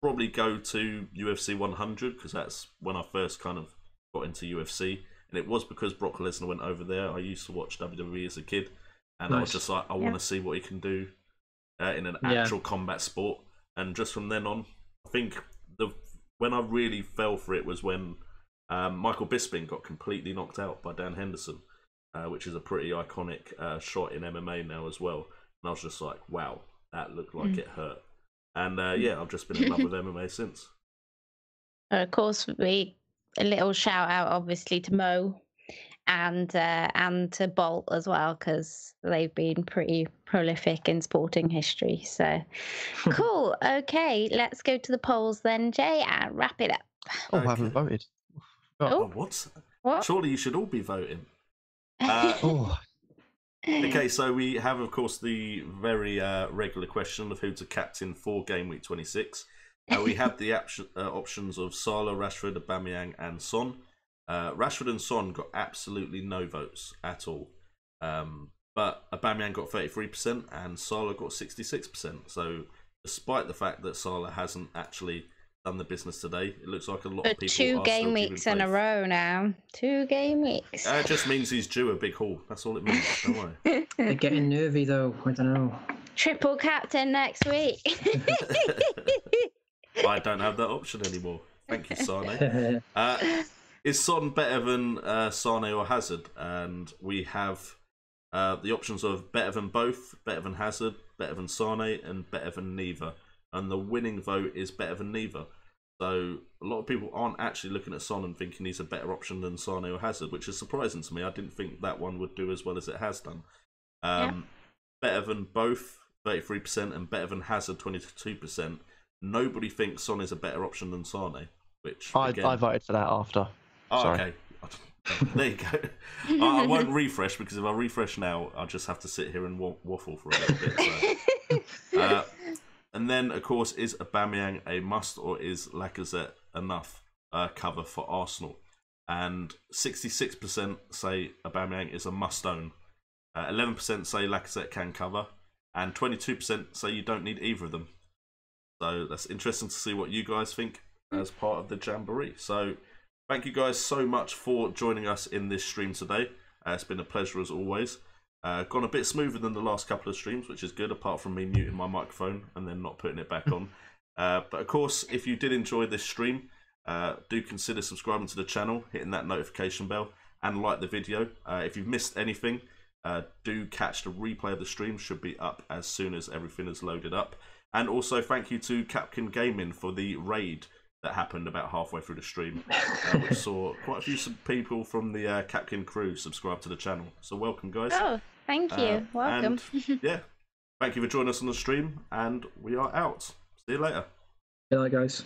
probably go to UFC 100, because that's when I first kind of got into UFC. And it was because Brock Lesnar went over there. I used to watch WWE as a kid. And I was just like, I want to see what he can do in an actual combat sport. And just from then on, I think when I really fell for it was when Michael Bisping got completely knocked out by Dan Henderson, which is a pretty iconic shot in MMA now as well. And I was just like, wow, that looked like it hurt. And I've just been in love with MMA since. Of course, a little shout out, obviously, to Mo and to Bolt as well, because they've been pretty prolific in sporting history. So cool. Okay, let's go to the polls then, Jay, and wrap it up. I haven't voted. What? Surely you should all be voting. Okay, so we have, of course, the very regular question of who to captain for Game Week 26. We have the options of Salah, Rashford, Aubameyang and Son. Rashford and Son got absolutely no votes at all. But Aubameyang got 33% and Salah got 66%. So despite the fact that Salah hasn't actually done the business today, it looks like a lot of people two are game still weeks giving in a faith. row now. 2 game weeks. It just means he's due a big haul. That's all it means. Don't worry. They're getting nervy though. I don't know. Triple captain next week. I don't have that option anymore. Thank you, Sané. Is Son better than Sané or Hazard? And we have the options of better than both, better than Hazard, better than Sané, and better than neither. And the winning vote is better than neither. So a lot of people aren't actually looking at Son and thinking he's a better option than Sané or Hazard, which is surprising to me. I didn't think that one would do as well as it has done. Better than both, 33%, and better than Hazard, 22%. Nobody thinks Son is a better option than Sané, which again... I voted for that after. Oh, Sorry. okay. There you go. I won't refresh because if I refresh now, I'll just have to sit here and waffle for a little bit. So. And then, of course, is Aubameyang a must or is Lacazette enough cover for Arsenal? And 66% say Aubameyang is a must-own. 11% say Lacazette can cover. And 22% say you don't need either of them. So that's interesting to see what you guys think as part of the Jamboree. So thank you guys so much for joining us in this stream today. It's been a pleasure as always. Gone a bit smoother than the last couple of streams, which is good, apart from me muting my microphone and then not putting it back on. But of course, if you did enjoy this stream, do consider subscribing to the channel, hitting that notification bell, and like the video. If you've missed anything, do catch the replay of the stream. Should be up as soon as everything is loaded up. And also thank you to Capkin Gaming for the raid that happened about halfway through the stream, which saw quite a few people from the Capkin crew subscribe to the channel. So welcome, guys. Oh, thank you. Welcome. And, yeah, thank you for joining us on the stream, and we are out. See you later. Good night, guys.